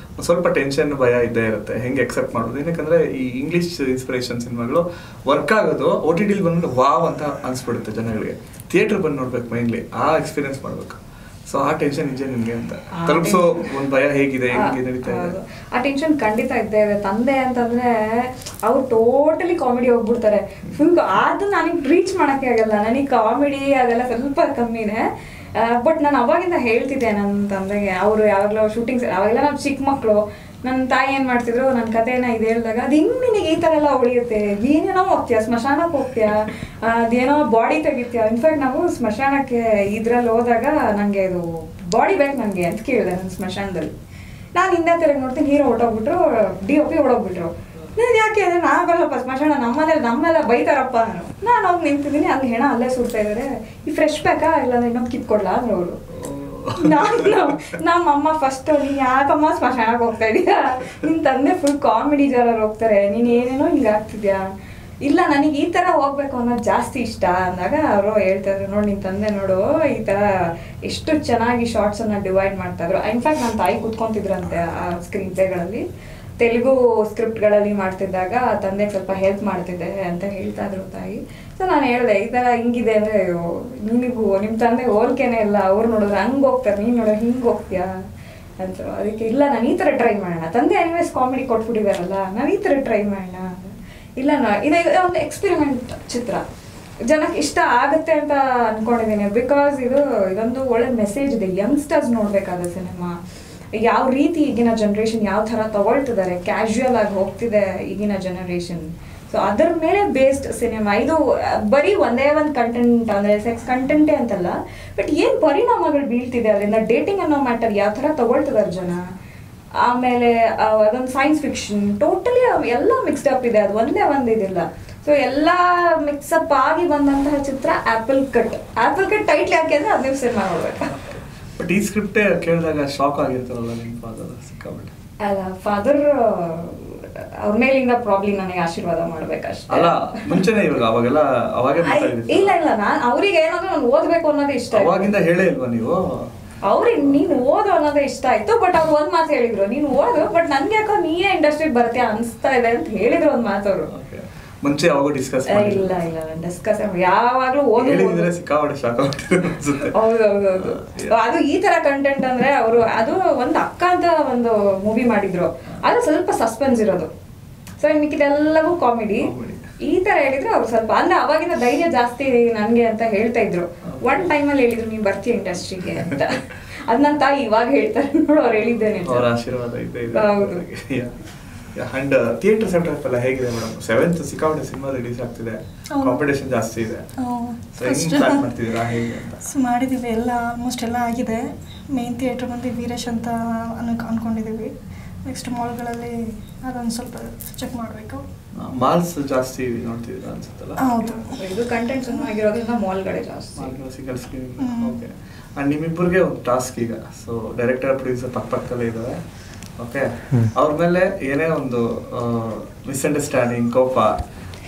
ಸ್ವಲ್ಪ ಟೆನ್ಷನ್ ಭಯ ಇದ್ದೇ ಇರುತ್ತೆ, ಹೆಂಗೆ ಎಕ್ಸೆಪ್ಟ್ ಮಾಡೋದು. ಏನಕ್ಕಂದರೆ ಈ ಇಂಗ್ಲೀಷ್ ಇನ್ಸ್ಪಿರೇಷನ್ ಸಿನಿಮಾಗಳು ವರ್ಕ್ ಆಗೋದು OTT ಬಂದ್ಬಿಟ್ಟು ವಾವ್ ಅಂತ ಅನಿಸ್ಬಿಡುತ್ತೆ ಜನಗಳಿಗೆ. ಥಿಯೇಟ್ರ್ ಬಂದು ನೋಡ್ಬೇಕು ಮೈನ್ಲಿ, ಆ ಎಕ್ಸ್ಪೀರಿಯನ್ಸ್ ಮಾಡಬೇಕು. ಸೊ ಆ ಟೆನ್ಷನ್ ನಿಜ ನಿಮಗೆ ಅಂತ ತಲುಪಿಸೋ ಒಂದು ಭಯ ಹೇಗಿದೆ, ಹೆಂಗೆ ನಡೀತಾ ಇದೆ? ಆ ಟೆನ್ಷನ್ ಖಂಡಿತ ಇದ್ದೇ ಇದೆ. ತಂದೆ ಅಂತಂದ್ರೆ ಅವ್ರು ಟೋಟಲಿ ಕಾಮಿಡಿ ಹೋಗ್ಬಿಡ್ತಾರೆ ಫುಲ್. ಅದು ನನಗೆ ರೀಚ್ ಮಾಡೋಕ್ಕೆ ಆಗಲ್ಲ. ನನಗೆ ಕಾಮಿಡಿ ಅದೆಲ್ಲ ಸ್ವಲ್ಪ ಕಮ್ಮಿನೇ. ಬಟ್ ನಾನು ಅವಾಗಿಂದ ಹೇಳ್ತಿದ್ದೆ ನನ್ನ ತಂದೆಗೆ. ಅವರು ಯಾವಾಗಲೂ ಶೂಟಿಂಗ್ಸ್, ಅವಾಗೆಲ್ಲ ನಾವು ಚಿಕ್ಕ ಮಕ್ಕಳು, ನನ್ನ ತಾಯಿ ಏನು ಮಾಡ್ತಿದ್ರು, ನನ್ನ ಕಥೆನ ಇದು ಹೇಳಿದಾಗ ಅದು ಹಿಂಗೆ ನಿನಗೆ ಈ ಥರ ಎಲ್ಲ ಉಳಿಯುತ್ತೆ, ಏನೇನೋ ಹೋಗ್ತೀಯ, ಸ್ಮಶಾನಕ್ಕೆ ಹೋಗ್ತೀಯ, ಅದೇನೋ ಬಾಡಿ ತೆಗಿತೀಯ. ಇನ್ಫ್ಯಾಕ್ಟ್ ನಾವು ಸ್ಮಶಾನಕ್ಕೆ ಇದ್ರಲ್ಲಿ ಹೋದಾಗ ನನಗೆ ಇದು ಬಾಡಿ ಬೇಕು ನನಗೆ ಅಂತ ಕೇಳಿದೆ ನನ್ನ ಸ್ಮಶಾನದಲ್ಲಿ. ನಾನು ಹಿಂದೆ ತಿರುಗಿ ನೋಡ್ತೀನಿ, ಹೀರೋ ಹೊಟ್ಟೋಗ್ಬಿಟ್ರು, DOP ಹೊಡೋಗ್ಬಿಟ್ರು. ನಾನು ಯಾಕೆ ಅಂದರೆ ನಾವಲ್ಲಪ್ಪ ಸ್ಮಶಾನ, ನಮ್ಮೆಲ್ಲ ಬೈತಾರಪ್ಪ. ನಾನು ಹೋಗಿ ನಿಂತಿದ್ದೀನಿ, ಅಲ್ಲಿ ಹೆಣ ಅಲ್ಲೇ ಸುಡ್ತಾ ಇದ್ದಾರೆ, ಈ ಫ್ರೆಶ್ ಬೇಕಾ ಇಲ್ಲಾಂದ್ರೆ ಇನ್ನೊಂದು ಕಿತ್ಕೊಡ್ಲಾ ಅಂದ್ರೆ ಅವರು. ನಮ್ಮಮ್ಮ ಫಸ್ಟ್ ನೀನು ಯಾಕಮ್ಮ ಸ್ಮಶಾನಕ್ಕೆ ಹೋಗ್ತಾ ಇದೀಯಾ, ನಿನ್ನ ತಂದೆ ಫುಲ್ ಕಾಮಿಡಿ ಜಾರರ್ ಹೋಗ್ತಾರೆ, ನೀನು ಏನೇನೋ ಹಿಂಗೆ ಆಗ್ತಿದ್ಯಾ. ಇಲ್ಲ ನನಗೆ ಈ ಥರ ಹೋಗ್ಬೇಕು ಅನ್ನೋದು ಜಾಸ್ತಿ ಇಷ್ಟ ಅಂದಾಗ ಅವರು ಹೇಳ್ತಾಯಿದ್ರು, ನೋಡಿ ನಿನ್ನ ತಂದೆ ನೋಡು ಈ ಥರ ಎಷ್ಟು ಚೆನ್ನಾಗಿ ಶಾರ್ಟ್ಸನ್ನು ಡಿವೈಡ್ ಮಾಡ್ತಾಯಿದ್ರು. ಇನ್ಫ್ಯಾಕ್ಟ್ ನನ್ನ ತಾಯಿ ಕೂತ್ಕೊತಿದ್ರಂತೆ ಆ ಸ್ಕ್ರೀನ್ ಪ್ಲೇಗಳಲ್ಲಿ, ತೆಲುಗು ಸ್ಕ್ರಿಪ್ಟ್ಗಳಲ್ಲಿ ಮಾಡ್ತಿದ್ದಾಗ ತಂದೆಗೆ ಸ್ವಲ್ಪ ಹೆಲ್ಪ್ ಮಾಡ್ತಿದ್ದೆ ಅಂತ ಹೇಳ್ತಾ ಇದ್ರು ತಾಯಿ. ಸೊ ನಾನು ಹೇಳಿದೆ ಈ ಥರ ಹಿಂಗಿದೆ ಅಂದರೆ ನಿನಗೂ ನಿಮ್ಮ ತಂದೆ ಹೋಲ್ಕೆನೇ ಇಲ್ಲ, ಅವ್ರು ನೋಡಿದ್ರೆ ಹಂಗೆ ಹೋಗ್ತಾರೆ, ನೀನು ನೋಡೋ ಹಿಂಗೆ ಹೋಗ್ತೀಯಾ ಅಂತ. ಅದಕ್ಕೆ ಇಲ್ಲ ನಾನು ಈ ಥರ ಟ್ರೈ ಮಾಡೋಣ, ತಂದೆ ಎನಿವೇಸ್ ಕಾಮಿಡಿ ಕೊಟ್ಬಿಟ್ಟಿದಾರಲ್ಲ, ನಾವು ಈ ಥರ ಟ್ರೈ ಮಾಡೋಣ. ಇಲ್ಲ ಇದು ಒಂದು ಎಕ್ಸ್ಪೆರಿಮೆಂಟ್ ಚಿತ್ರ, ಜನಕ್ಕೆ ಇಷ್ಟ ಆಗುತ್ತೆ ಅಂತ ಅಂದ್ಕೊಂಡಿದ್ದೀನಿ. ಬಿಕಾಸ್ ಇದೊಂದು ಒಳ್ಳೆ ಮೆಸೇಜ್ ಇದೆ. ಯಂಗ್ಸ್ಟರ್ಸ್ ನೋಡಬೇಕಾದ ಸಿನಿಮಾ. ಯಾವ ರೀತಿ ಈಗಿನ ಜನ್ರೇಷನ್ ಯಾವ ಥರ ತಗೊಳ್ತಿದ್ದಾರೆ, ಕ್ಯಾಶುಯಲ್ ಆಗಿ ಹೋಗ್ತಿದೆ ಈಗಿನ ಜನರೇಷನ್. ಸೊ ಅದರ ಮೇಲೆ ಬೇಸ್ಡ್ ಸಿನಿಮಾ ಇದು. ಬರೀ ಒಂದೇ ಒಂದು ಕಂಟೆಂಟ್ ಅಂದರೆ ಸೆಕ್ಸ್ ಕಂಟೆಂಟೇ ಅಂತಲ್ಲ, ಬಟ್ ಏನು ಪರಿಣಾಮಗಳು ಬೀಳ್ತಿದೆ ಅದರಿಂದ, ಡೇಟಿಂಗ್ ಅನ್ನೋ ಮ್ಯಾಟರ್ ಯಾವ ಥರ ತಗೊಳ್ತಿದ್ದಾರೆ ಜನ. ಆಮೇಲೆ ಅದೊಂದು ಸೈನ್ಸ್ ಫಿಕ್ಷನ್, ಟೋಟಲಿ ಎಲ್ಲ ಮಿಕ್ಸ್ಡ್ ಅಪ್ ಇದೆ, ಅದು ಒಂದೇ ಒಂದು ಇದಿಲ್ಲ. ಸೊ ಎಲ್ಲ ಮಿಕ್ಸಪ್ ಆಗಿ ಬಂದಂತಹ ಚಿತ್ರ Apple Cut. Apple Cut title ಯಾಕೆ ಅಂದರೆ ಅದು ನೀವು ಸಿನಿಮಾ ನೋಡ್ಬೇಕು. ಬಟ್ ಈ ಸ್ಕ್ರಿಪ್ಟೇ ಕೇಳಿದಾಗ ಶಾಕ್ ಆಗಿರ್ತಾರಲ್ಲ ನಿಮ್ಮ ಫಾದರ್ ಸಿಕ್ಕಾಬಿಟ್ಟೆ. ಅಲ್ಲ ಫಾದರ್ ಅವ್ರ ಮೇಲಿಂದ ಪ್ರಾಬ್ಲಿ ನನಗೆ ಆಶೀರ್ವಾದ ಮಾಡ್ಬೇಕಷ್ಟೇ. ಅಲ್ಲ ಮುಂಚೆನೆ ಇವಾಗ ಅವಾಗೆಲ್ಲ ಅವಾಗೇ ಇಲ್ಲ ನಾನು ಅವ್ರಿಗೆ ಏನಾದ್ರು ನಾನು ಓದ್ಬೇಕು ಅನ್ನೋದೇ ಇಷ್ಟ. ಅವಾಗಿಂದ ಹೇಳೇ ಇಲ್ವಾ ನೀವು? ಅವ್ರಿಗೆ ನೀನು ಓದು ಅನ್ನೋದೇ ಇಷ್ಟ ಆಯ್ತು. ಬಟ್ ಅವ್ರು ಒಂದ್ ಮಾತು ಹೇಳಿದ್ರು, ನೀನು ಓದು ಬಟ್ ನನ್ಗೆ ಯಾಕೋ ನೀನೇ ಇಂಡಸ್ಟ್ರಿಗೆ ಬರ್ತೀಯ ಅನ್ಸ್ತಾ ಇದೆ ಅಂತ ಹೇಳಿದ್ರು ಒಂದ್ ಮಾತು ಅವರು. ಮುಂಚೆ ಯಾವಾಗ ಡಿಸ್ಕಸ್ ಇಲ್ಲ ಡಿಸ್ಕಸ್ ಯಾವಾಗ್ಲೂ ಓದಿದ್ರೆ ಸಿಕ್ಕಾಪಟ್ಟೆ ಶಾಕ್ ಆಗ್ತಿದೆ ಅನ್ಸುತ್ತೆ. ಹೌದೌದೌದು. ಅದು ಈ ತರ ಕಂಟೆಂಟ್ ಅಂದ್ರೆ ಅವರು ಅದು ಒಂದು ಅಕ್ಕ ಅಂತ ಒಂದು ಮೂವಿ ಮಾಡಿದ್ರು, ಅದು ಸ್ವಲ್ಪ ಸಸ್ಪೆನ್ಸ್ ಇರೋದು. ಸೊ ಮಿಕ್ಕಿದೆಲ್ಲವೂ ಕಾಮಿಡಿ. ಈ ತರ ಹೇಳಿದ್ರು ಅವ್ರು ಸ್ವಲ್ಪ ಅಂದ್ರೆ ಅವಾಗಿನ ಧೈರ್ಯ ಜಾಸ್ತಿ ನನ್ಗೆ ಅಂತ ಹೇಳ್ತಾ ಇದ್ರು. ಒನ್ ಟೈಮಲ್ಲಿ ಹೇಳಿದ್ರು ನೀನ್ ಬರ್ತೀಯ ಇಂಡಸ್ಟ್ರಿಗೆ ಅಂತ. ಅದ್ ನನ್ನ ತಾಯಿ ಇವಾಗ ಹೇಳ್ತಾರೆ ನೋಡು, ಅವ್ರು ಹೇಳಿದ್ದೇನೆ. ಅವರ ಆಶೀರ್ವಾದ ಇದೆ. ಹೌದು. ಅಂಡ್ ಥಿಯೇಟರ್ ಸೆಟಪ್ ಎಲ್ಲ ಹೇಗಿದೆ ಮೇಡಮ್? 7th ಸಿಕ್ಕಾಪಟ್ಟೆ ಸಿನಿಮಾ ರಿಲೀಸ್ ಆಗ್ತಿದೆ, ಕಾಂಪಿಟೇಷನ್ ಜಾಸ್ತಿ ಇದೆ. ಮಾಡಿದೀವಿ ಎಲ್ಲ ಆಲ್ಮೋಸ್ಟ್ ಎಲ್ಲ ಆಗಿದೆ. ಮೇನ್ ಥಿಯೇಟರ್ ಬಂದು ವೀರೇಶ್ ಅಂತ ಅನ್ಕೊಂಡಿದೀವಿ. ನೆಕ್ಸ್ಟ್ ಮಾಲ್ಗಳಲ್ಲಿ ಅದೊಂದು ಸ್ವಲ್ಪ ಚೆಕ್ ಮಾಡಬೇಕು. ಮಾಲ್ಸ್ ಜಾಸ್ತಿ ನೋಡ್ತಿದ್ದೀರಾ ಅನ್ಸುತ್ತಲ್ಲ? ಹೌದು, ಇದು ಕಂಟೆಂಟ್ ಸಿನಿಮಾ ಆಗಿರೋದ್ರಿಂದ ಮಾಲ್ಗಳೇ ಜಾಸ್ತಿ. Single screen. ಓಕೆ. ಅಂಡ್ ನಿಮ್ಮಿಬ್ಬರಿಗೆ ಒಂದು ಟಾಸ್ಕ್ ಈಗ. ಸೊ ಡೈರೆಕ್ಟರ್ ಪ್ರೊಡ್ಯೂಸರ್ ಪಕ್ಕದಲ್ಲೇ ಇದ್ದಾರೆ. ಓಕೆ, ಅವ್ರ ಮೇಲೆ ಏನೇ ಒಂದು ಮಿಸ್ಅಂಡರ್ಸ್ಟ್ಯಾಂಡಿಂಗ್, ಕೋಪ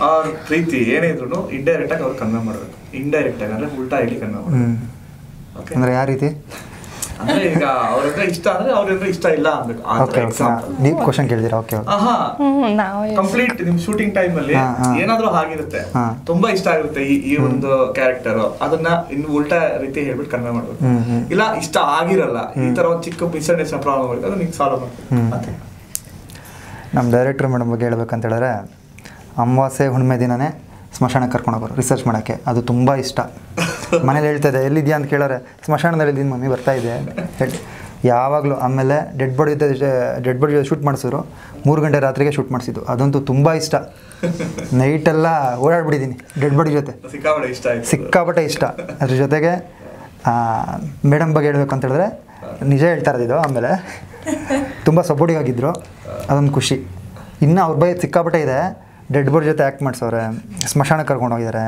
ಅವ್ರ ಪ್ರೀತಿ ಏನೇ ಇದ್ರು ಇಂಡೈರೆಕ್ಟ್ ಆಗಿ ಅವ್ರು ಕನ್ವೆ ಮಾಡಬೇಕು. ಇಂಡೈರೆಕ್ಟ್ ಆಗಿ ಅಂದ್ರೆ ಉಲ್ಟಾ ಹೇಳಿ ಕನ್ವೆ ಮಾಡಬೇಕು. ಓಕೆ, ಅಂದ್ರೆ ಯಾವ ರೀತಿ? ಅಂದ್ರೆ ಈಗ ಅವ್ರಂದ್ರೆ ಇಷ್ಟ ಅಂದ್ರೆ ಅವ್ರಂದ್ರೆ ಇಷ್ಟ ಇಲ್ಲ ಅನ್ಬೇಕು. ನೀವು ಕ್ವಶನ್ ಕೇಳಿದಿರಾ? ಓಕೆ, ಕಂಪ್ಲೀಟ್ ನಿಮ್ ಶೂಟಿಂಗ್ ಟೈಮ್ ಅಲ್ಲಿ ಏನಾದ್ರೂ ಆಗಿರುತ್ತೆ, ತುಂಬಾ ಇಷ್ಟ ಆಗಿರುತ್ತೆ ಈ ಒಂದು ಕ್ಯಾರೆಕ್ಟರ್, ಅದನ್ನ ಇನ್ನು ಉಲ್ಟಾ ರೀತಿ ಹೇಳ್ಬಿಟ್ಟು ಕನ್ವೆ ಮಾಡ್ಬೇಕು. ಇಲ್ಲ ಇಷ್ಟ ಆಗಿರಲ್ಲ, ಈ ತರ ಒಂದು ಚಿಕ್ಕ ಮಿಸ್ಅಂಡರ್ಸ್ಟ್ಯಾಂಡಿಂಗ್ ಪ್ರಾಬ್ಲಮ್ ಆಗುತ್ತೆ, ಅದು ನಿಂಗೆ ಸಾಲ್ವ್ ಮಾಡ್ಬೇಕು. ನಮ್ಮ ಡೈರೆಕ್ಟರ್ ಮೇಡಮ್ ಬಗ್ಗೆ ಹೇಳ್ಬೇಕಂತ ಹೇಳಿದ್ರೆ, ಅಮಾವಾಸ್ಯೆ ಹುಣ್ಣಿಮೆ ದಿನನೇ ಸ್ಮಶಾನಕ್ಕೆ ಕರ್ಕೊಂಡು ಹೋಗೋರು ರಿಸರ್ಚ್ ಮಾಡೋಕ್ಕೆ. ಅದು ತುಂಬ ಇಷ್ಟ. ಮನೇಲಿ ಹೇಳ್ತಾಯಿದ್ದೆ ಎಲ್ಲಿದೆಯಾ ಅಂತ ಕೇಳೋರೆ, ಸ್ಮಶಾನದಲ್ಲಿ ಇದ್ದೀನಿ ಮಮ್ಮಿ ಬರ್ತಾ ಇದೆ ಹೇಳಿ ಯಾವಾಗಲೂ. ಆಮೇಲೆ ಡೆಡ್ ಬಾಡಿ ಶೂಟ್ ಮಾಡಿಸಿದ್ರು, 3 ಗಂಟೆ ರಾತ್ರಿಗೆ ಶೂಟ್ ಮಾಡಿಸಿದ್ದು. ಅದಂತೂ ತುಂಬ ಇಷ್ಟ. ನೈಟೆಲ್ಲ ಓಡಾಡ್ಬಿಟ್ಟಿದ್ದೀನಿ ಡೆಡ್ ಬಾಡಿ ಜೊತೆ, ಸಿಕ್ಕಾಪಟ್ಟೆ ಇಷ್ಟ. ಅದ್ರ ಜೊತೆಗೆ ಮೇಡಮ್ ಬಗ್ಗೆ ಹೇಳ್ಬೇಕು ಅಂತ ಹೇಳಿದ್ರೆ ನಿಜ ಹೇಳ್ತಾ ಇರೋದಿದ್ದು. ಆಮೇಲೆ ತುಂಬ ಸಪೋರ್ಟಿವ್ ಆಗಿದ್ದರು, ಅದೊಂದು ಖುಷಿ. ಇನ್ನು ಅವ್ರ ಬಗ್ಗೆ ಸಿಕ್ಕಾಪಟ್ಟೆ ಇದೆ. ಡೆಡ್ ಬಾಡಿ ಜೊತೆ ಆ್ಯಕ್ಟ್ ಮಾಡಿಸೋರೆ, ಸ್ಮಶಾನಕ್ಕೆ ಕರ್ಕೊಂಡು ಹೋಗಿದ್ದಾರೆ.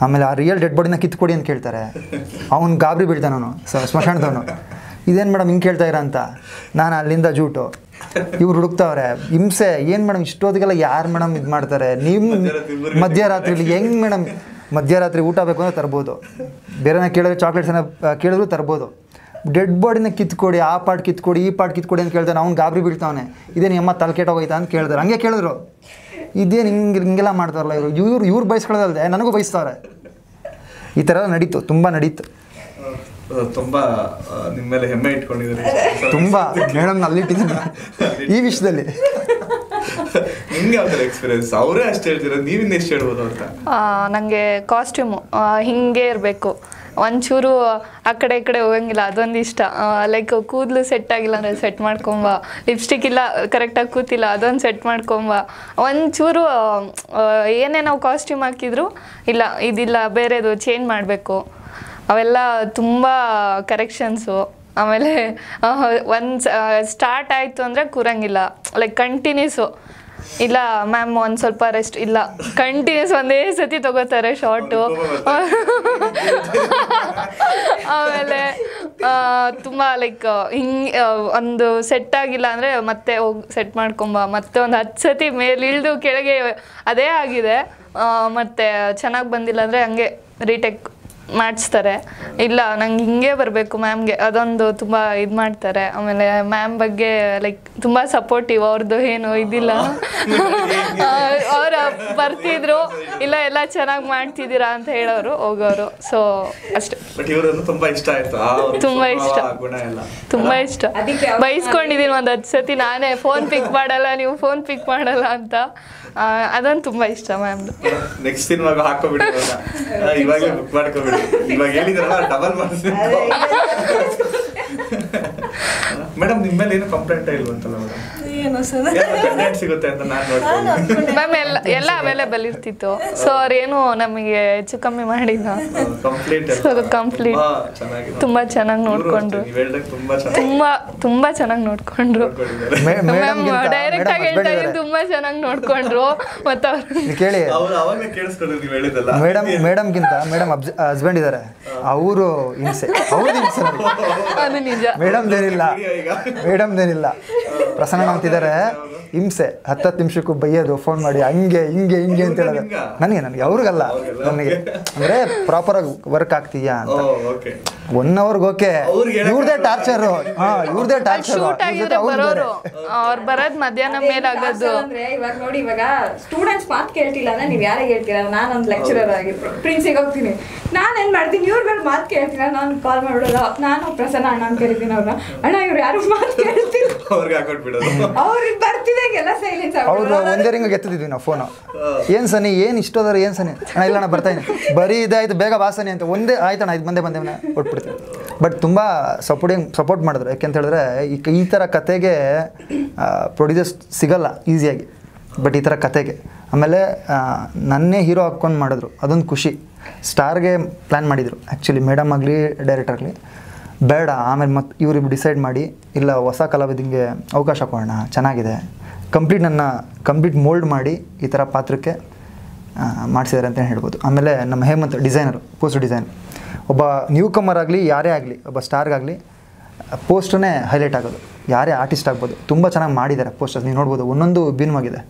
ಆಮೇಲೆ ಆ ರಿಯಲ್ ಡೆಡ್ ಬಾಡಿನ ಕಿತ್ಕೊಡಿ ಅಂತ ಕೇಳ್ತಾರೆ. ಅವ್ನು ಗಾಬರಿ ಬೀಳ್ತಾನೆ ಅವನು, ಸ್ಮಶಾನದವನು. ಇದೇನು ಮೇಡಮ್ ಹಿಂಗೆ ಕೇಳ್ತಾ ಇರ ಅಂತ. ನಾನು ಅಲ್ಲಿಂದ ಜೂಟು, ಇವ್ರು ಹುಡುಕ್ತಾವ್ರೆ ಹಿಂಸೆ. ಏನು ಮೇಡಮ್ ಇಷ್ಟೊತ್ತಿಗೆಲ್ಲ ಯಾರು ಮೇಡಮ್ ಇದು ಮಾಡ್ತಾರೆ? ನಿಮ್ಮ ಮಧ್ಯರಾತ್ರಿಲಿ ಹೆಂಗೆ ಮೇಡಮ್? ಮಧ್ಯರಾತ್ರಿ ಊಟ ಬೇಕು ಅಂದರೆ ತರ್ಬೋದು, ಬೇರೆನ ಕೇಳಿದ್ರೆ ಚಾಕ್ಲೇಟ್ಸ್ ಏನೋ ಕೇಳಿದ್ರು ತರ್ಬೋದು. ಡೆಡ್ ಬಾಡಿನ ಕಿತ್ಕೊಡಿ, ಆ ಪಾರ್ಟ್ ಕಿತ್ಕೊಡಿ, ಈ ಪಾರ್ಟ್ ಕಿತ್ಕೊಡಿ ಅಂತ ಕೇಳ್ತಾನೆ. ಅವ್ನು ಗಾಬರಿ ಬೀಳ್ತಾವನೆ. ಇದೇನು ಅಮ್ಮ ತಲೆ ಕೆಟ್ಟೋಗೈತಾ ಅಂತ ಕೇಳಿದ್ರು. ಹಂಗೆ ಕೇಳಿದ್ರು, ಇದೇನು ಹಿಂಗೆಲ್ಲ ಮಾಡ್ತಾರಲ್ಲ ಇವ್ರು ಬಯಸ್ಕೊಳ್ಳೋದಲ್ದೆ ನನಗೂ ಬಯಸ್ತಾರೆ. ಈ ಥರ ನಡೀತು, ತುಂಬ ನಡೀತು. ತುಂಬ ನಿಮ್ಮ ಮೇಲೆ ಹೆಮ್ಮೆ ಇಟ್ಕೊಂಡಿದ್ದಾರೆ. ತುಂಬ ಮೇಡಮ್ ಅಲ್ಲಿಟ್ಟಿದ್ದೀನಿ ಈ ವಿಷಯದಲ್ಲಿ. ನಿಮ್ಗೆ ಯಾವ ಥರ ಎಕ್ಸ್ಪೀರಿಯನ್ಸ್? ಅವರೇ ಅಷ್ಟು ಹೇಳ್ತೀರ, ನೀವಿಂದ ಎಷ್ಟು ಹೇಳ್ಬೋದು ಅಂತ? ನನಗೆ ಕಾಸ್ಟ್ಯೂಮು ಹಿಂಗೆ ಇರಬೇಕು, ಒಂಚೂರು ಆ ಕಡೆ ಈ ಕಡೆ ಹೋಗಂಗಿಲ್ಲ, ಅದೊಂದು ಇಷ್ಟ. ಲೈಕ್ ಕೂದಲು ಸೆಟ್ ಆಗಿಲ್ಲ ಅಂದರೆ ಸೆಟ್ ಮಾಡ್ಕೊಂಬ, ಲಿಪ್ಸ್ಟಿಕ್ ಇಲ್ಲ ಕರೆಕ್ಟಾಗಿ ಕೂತಿಲ್ಲ ಅದೊಂದು ಸೆಟ್ ಮಾಡ್ಕೊಂಬ, ಒಂಚೂರು ಏನೇ ನಾವು ಕಾಸ್ಟ್ಯೂಮ್ ಹಾಕಿದ್ರು ಇಲ್ಲ ಇದಿಲ್ಲ ಬೇರೆದು ಚೇಂಜ್ ಮಾಡಬೇಕು. ಅವೆಲ್ಲ ತುಂಬ ಕರೆಕ್ಷನ್ಸು. ಆಮೇಲೆ ಒಂದು ಸ್ಟಾರ್ಟ್ ಆಯಿತು ಅಂದರೆ ಕೂರಂಗಿಲ್ಲ, ಲೈಕ್ ಕಂಟಿನ್ಯೂಸು. ಇಲ್ಲ ಮ್ಯಾಮ್ ಒಂದು ಸ್ವಲ್ಪ ರೆಸ್ಟ್, ಇಲ್ಲ ಕಂಟಿನ್ಯೂಸ್ ಒಂದೇ ಸತಿ ತಗೋತಾರೆ ಶಾರ್ಟು. ಆಮೇಲೆ ತುಂಬ ಲೈಕ್ ಹಿಂಗೆ ಒಂದು ಸೆಟ್ ಆಗಿಲ್ಲ ಅಂದರೆ ಮತ್ತೆ ಹೋಗಿ ಸೆಟ್ ಮಾಡ್ಕೊಂಬ, ಮತ್ತೆ ಒಂದು 10 ಸತಿ ಮೇಲೆ ಇಳಿದು ಕೆಳಗೆ ಅದೇ ಆಗಿದೆ. ಮತ್ತು ಚೆನ್ನಾಗಿ ಬಂದಿಲ್ಲ ಅಂದರೆ ಹಂಗೆ ರೀಟೇಕ್ ಮಾಡಿಸ್ತಾರೆ. ಇಲ್ಲ ನಂಗೆ ಹಿಂಗೆ ಬರಬೇಕು ಮ್ಯಾಮ್ಗೆ, ಅದೊಂದು ತುಂಬ ಇದು ಮಾಡ್ತಾರೆ. ಆಮೇಲೆ ಮ್ಯಾಮ್ ಬಗ್ಗೆ ಲೈಕ್ ತುಂಬ ಸಪೋರ್ಟಿವ್, ಅವ್ರದ್ದು ಏನು ಇದಿಲ್ಲ. ಅವ್ರು ಬರ್ತಿದ್ರು, ಇಲ್ಲ ಎಲ್ಲ ಚೆನ್ನಾಗಿ ಮಾಡ್ತಿದ್ದೀರಾ ಅಂತ ಹೇಳೋರು, ಹೋಗೋರು. ಸೊ ಅಷ್ಟೇ. ತುಂಬ ಇಷ್ಟ ಆಯ್ತು, ತುಂಬ ಇಷ್ಟ, ತುಂಬ ಇಷ್ಟ. ಬೈಸ್ಕೊಂಡಿದ್ದೀನಿ ಒಂದು 10 ಸತಿ ನಾನೇ, ಫೋನ್ ಪಿಕ್ ಮಾಡಲ್ಲ ನೀವು, ಫೋನ್ ಪಿಕ್ ಮಾಡಲ್ಲ ಅಂತ. ಅದೊಂದು ತುಂಬ ಇಷ್ಟ ಮ್ಯಾಮ್ದು. ನೆಕ್ಸ್ಟ್ ಸಿನಿಮಾಗ ಹಾಕೋಬಿಡಿ, ಇವಾಗಲೇ ಬುಕ್ ಮಾಡ್ಕೋಬಿಡಿ. ಇವಾಗ ಹೇಳಿದ್ರಲ್ಲ ಡಬಲ್ ಮಾಡಿಸಿ. ಮೇಡಮ್ ನಿಮ್ಮ ಮೇಲೆ ಏನು ಕಂಪ್ಲೇಂಟ್ ಇಲ್ವಂತಲ್ಲ ಮೇಡಮ್? ಏನೋ ಸರ್ ಕಂಟೆಂಟ್ ಸಿಗುತ್ತೆ ಅಂತ ನಾನು ನೋಡ್ತೀನಿ. ಮ್ಯಾಮ್ ಎಲ್ಲ ಅವೈಲೇಬಲ್ ಇರ್ತಿತ್ತು. ಸೊ ಅವ್ರೇನು ನಮಗೆ ಹೆಚ್ಚು ಕಮ್ಮಿ ಮಾಡಿಲ್ಲ. ಕಂಪ್ಲೀಟ್ ತುಂಬಾ ಚೆನ್ನಾಗಿ ನೋಡ್ಕೊಂಡ್ರು. ತುಂಬಾ ಚೆನ್ನಾಗಿ ನೋಡ್ಕೊಂಡ್ರು. ಮ್ಯಾಮ್ ಡೈರೆಕ್ಟ್ ಆಗಿ ಹೇಳ್ತಾ ಇದ್ದೀನಿ, ತುಂಬಾ ಚೆನ್ನಾಗಿ ನೋಡ್ಕೊಂಡ್ರು. ಮತ್ತೆ ಕೇಳಿ ಮೇಡಮ್ಗಿಂತ ಮೇಡಮ್ ಹಸ್ಬೆಂಡ್ ಇದ್ದಾರೆ, ಅವರು ಹಿಂಸೆ, ಅವ್ರದ್ದು ಹಿಂಸೆ. ಅದು ನಿಜ. ಮೇಡಮ್ದೇನಿಲ್ಲ ಪ್ರಸನ್ನ ಅಂತಿದ್ದಾರೆ, ಹಿಂಸೆ 10 ನಿಮಿಷಕ್ಕೂ ಬೈಯೋದು, ಫೋನ್ ಮಾಡಿ ಹಂಗೆ ಹಿಂಗೆ ಹಿಂಗೆ ಅಂತ ಹೇಳೋದು. ನನಗೆ ಅವ್ರಿಗಲ್ಲ, ನನಗೆ ಅಂದರೆ ಪ್ರಾಪರಾಗಿ ವರ್ಕ್ ಆಗ್ತೀಯಾ ಅಂತ. 1 ಅವರ್ಗೆ ಓಕೆ, ಇವ್ರದೇ ಟಾರ್ಚರು. ಇವ್ರದೇ ಟಾರ್ಚರು. ಅವ್ರು ಬರೋದು ಮಧ್ಯಾಹ್ನ ಮೇಲೆ ಆಗೋದು. ಇವಾಗ ನೋಡಿ, ಇವಾಗ ಸ್ಟೂಡೆಂಟ್ಸ್ ಮಾತು ಕೇಳ್ತಿಲ್ಲ ಅಂದ್ರೆ ನೀವು ಯಾರೇ ಹೇಳ್ತೀರಾ? ನಾನೊಂದು ಲೆಕ್ಚರರ್ ಆಗಿದ್ರು, ಪ್ರಿನ್ಸಿಗೆ ಹೋಗ್ತೀನಿ, ನಾನು ಏನು ಮಾಡ್ತೀನಿ, ಇವ್ರುಗಳು ಮಾತು ಕೇಳ್ತೀರಾ, ನಾನು ಕಾಲ್ ಮಾಡ್ಬಿಡೋದು. ನಾನು ಪ್ರಸನ್ನ ಅಣ್ಣ ಅಂತ ಕರಿತೀನಿ ಅವ್ರನ್ನ, ಅಣ್ಣ ಇವ್ರು ಯಾರು ಮಾತು ಕೇಳ್ತಿಲ್ಲ, ಅವ್ರಿಗೆ ಬರ್ತಿದೆ ಎಲ್ಲ ಸೈಲೆನ್ಸ್. ಅವ್ರು ಒಂದೇ ರಿಂಗ್ ಎತ್ತಿದ್ವಿ ನಾವು ಫೋನು, ಏನು ಸನಿ ಏನು ಇಷ್ಟೋದಾರ, ಏನು ಸನಿ ಅಣ್ಣ, ಇಲ್ಲ ಅಣ್ಣ ಬರ್ತಾ ಇದ್ದೀನಿ, ಬರೀ ಇದಾಯ್ತು ಬೇಗ ಬಾಸನಿ ಅಂತ ಒಂದೇ ಆಯ್ತಣ್ಣ, ಇದು ಬಂದೆ ಕೊಟ್ಬಿಡ್ತೀನಿ. ಬಟ್ ತುಂಬ ಸಪೋರ್ಟ್ ಮಾಡಿದ್ರು. ಯಾಕೆಂತ ಹೇಳಿದ್ರೆ ಈ ಥರ ಕತೆಗೆ ಪ್ರೊಡ್ಯೂಸರ್ಸ್ ಸಿಗಲ್ಲ ಈಸಿಯಾಗಿ, ಬಟ್ ಈ ಥರ ಕತೆಗೆ ಆಮೇಲೆ ನನ್ನೇ ಹೀರೋ ಹಾಕ್ಕೊಂಡು ಮಾಡಿದ್ರು, ಅದೊಂದು ಖುಷಿ. ಸ್ಟಾರ್ಗೆ ಪ್ಲ್ಯಾನ್ ಮಾಡಿದರು ಆ್ಯಕ್ಚುಲಿ, ಮೇಡಮ್ ಆಗಲಿ ಡೈರೆಕ್ಟರ್ ಆಗಲಿ, ಬೇಡ ಆಮೇಲೆ ಮತ್ತೆ ಇವ್ರಿಬ್ರು ಡಿಸೈಡ್ ಮಾಡಿ, ಇಲ್ಲ ಹೊಸ ಕಲಾವಿದಂಗೆ ಅವಕಾಶ ಕೊಡೋಣ, ಚೆನ್ನಾಗಿದೆ, ಕಂಪ್ಲೀಟ್ ಮೋಲ್ಡ್ ಮಾಡಿ ಈ ಥರ ಪಾತ್ರಕ್ಕೆ ಮಾಡಿಸಿದ್ದಾರೆ ಅಂತ ಹೇಳ್ಬೋದು. ಆಮೇಲೆ ನಮ್ಮ ಹೇಮಂತ್ ಡಿಸೈನರು, ಪೋಸ್ಟ್ ಡಿಸೈನರ್, ಒಬ್ಬ ನ್ಯೂ ಕಮರ್ ಆಗಲಿ ಯಾರೇ ಆಗಲಿ, ಒಬ್ಬ ಸ್ಟಾರ್ಗಾಗಲಿ ಪೋಸ್ಟನ್ನೇ ಹೈಲೈಟ್ ಆಗೋದು. ಯಾರೇ ಆರ್ಟಿಸ್ಟ್ ಆಗ್ಬೋದು, ತುಂಬ ಚೆನ್ನಾಗಿ ಮಾಡಿದ್ದಾರೆ ಪೋಸ್ಟರ್ಸ್, ನೀವು ನೋಡ್ಬೋದು, ಒಂದೊಂದು ಭಿನ್ನವಾಗಿದೆ.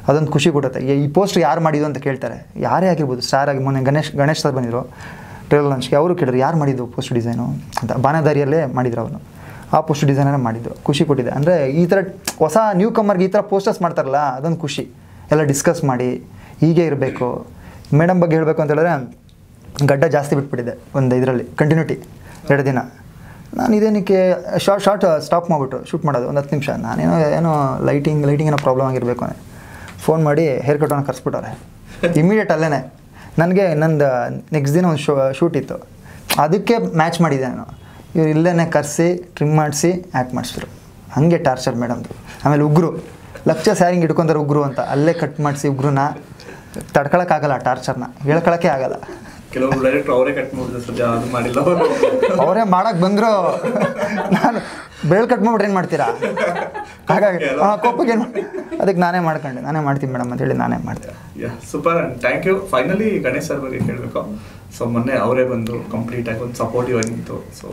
ಅದೊಂದು ಖುಷಿ ಕೊಡುತ್ತೆ. ಈ ಪೋಸ್ಟರ್ ಯಾರು ಮಾಡಿದ್ದು ಅಂತ ಕೇಳ್ತಾರೆ, ಯಾರೇ ಆಗಿರ್ಬೋದು, ಸ್ಟಾರ್ ಆಗಿ. ಮೊನ್ನೆ ಗಣೇಶ್ ಸರ್ ಬಂದಿದ್ರು ಟ್ರೇಲರ್ ಲಾಂಚ್ಗೆ, ಅವರು ಕೇಳಿದ್ರು ಯಾರು ಮಾಡಿದ್ದು ಪೋಸ್ಟ್ ಡಿಸೈನು ಅಂತ. ಬಾನದಾರಿಯಲ್ಲೇ ಮಾಡಿದ್ರು ಅವನು, ಆ ಪೋಸ್ಟ್ ಡಿಸೈನರೇ ಮಾಡಿದ್ದು. ಖುಷಿ ಕೊಟ್ಟಿದೆ. ಅಂದರೆ ಈ ಥರ ಹೊಸ ನ್ಯೂ ಕಮರ್ಗೆ ಈ ಥರ ಪೋಸ್ಟರ್ಸ್ ಮಾಡ್ತಾರಲ್ಲ, ಅದೊಂದು ಖುಷಿ. ಎಲ್ಲ ಡಿಸ್ಕಸ್ ಮಾಡಿ ಹೀಗೆ ಇರಬೇಕು. ಮೇಡಮ್ ಬಗ್ಗೆ ಹೇಳಬೇಕು ಅಂತ ಹೇಳಿದ್ರೆ, ಗಡ್ಡ ಜಾಸ್ತಿ ಬಿಟ್ಬಿಟ್ಟಿದೆ ಒಂದು ಇದರಲ್ಲಿ ಕಂಟಿನ್ಯೂಟಿ 2 ದಿನ. ನಾನು ಇದೇನಕ್ಕೆ ಶಾರ್ಟ್ ಸ್ಟಾಪ್ ಮಾಡಿಬಿಟ್ಟು ಶೂಟ್ ಮಾಡೋದು ಒಂದು 10 ನಿಮಿಷ. ನಾನೇನೋ ಲೈಟಿಂಗ್ ಏನೋ ಪ್ರಾಬ್ಲಮ್ ಆಗಿರಬೇಕು ಅನ್ನೋ ಫೋನ್ ಮಾಡಿ ಹೇರ್ ಕಟ್ಟೋಣ ಕರೆಸ್ಬಿಟ್ಟವ್ರೆ ಇಮಿಡಿಯೇಟ್ ಅಲ್ಲೇ. ನನಗೆ ನಂದು ನೆಕ್ಸ್ಟ್ ದಿನ ಒಂದು ಶೂಟ್ ಇತ್ತು, ಅದಕ್ಕೆ ಮ್ಯಾಚ್ ಮಾಡಿದ್ದೆ ನಾನು. ಇವ್ರು ಇಲ್ಲೇ ಕರೆಸಿ ಟ್ರಿಮ್ ಮಾಡಿಸಿ ಆ್ಯಕ್ಟ್ ಮಾಡಿಸಿದ್ರು. ಹಾಗೆ ಟಾರ್ಚರ್ ಮೇಡಮ್ದು. ಆಮೇಲೆ ಉಗ್ರು ಲಕ್ಷ ಸ್ಯಾರಿಂಗ್ ಹಿಡ್ಕೊತಾರೆ ಉಗ್ರು ಅಂತ, ಅಲ್ಲೇ ಕಟ್ ಮಾಡಿಸಿ ಉಗ್ರನ್ನ ತಡ್ಕೊಳಕ್ಕಾಗಲ್ಲ, ಟಾರ್ಚರ್ನ ಹೇಳ್ಕೊಳಕ್ಕೆ ಆಗಲ್ಲ. ಕೆಲವರು ಡೈರೆಕ್ಟ್ ಅವರೇ ಕಟ್ ಮಾಡಿಲ್ಲ, ಅವರೇ ಮಾಡಕ್ಕೆ ಬಂದರು. ನಾನು ಬೆಳ್ ಕಟ್ ಮಾಡ್ಬಿಟ್ರೆ ಏನು ಮಾಡ್ತೀರಾ? ಹಾಗಾಗಿ ಕೋಪಕ್ಕೆ ಏನು ಅದಕ್ಕೆ ನಾನೇ ಮಾಡ್ತೀನಿ ಮೇಡಮ್ ಅಂತೇಳಿ ನಾನೇ ಮಾಡ್ತೀನಿ. Super, thank you. Finally Ganesh sir ಬಗ್ಗೆ ಕೇಳಬೇಕು. ಸೊ ಮೊನ್ನೆ ಅವರೇ ಬಂದು ಕಂಪ್ಲೀಟ್ ಆಗಿ ಒಂದು ಸಪೋರ್ಟಿವ್ ಆಗಿತ್ತು. ಸೊ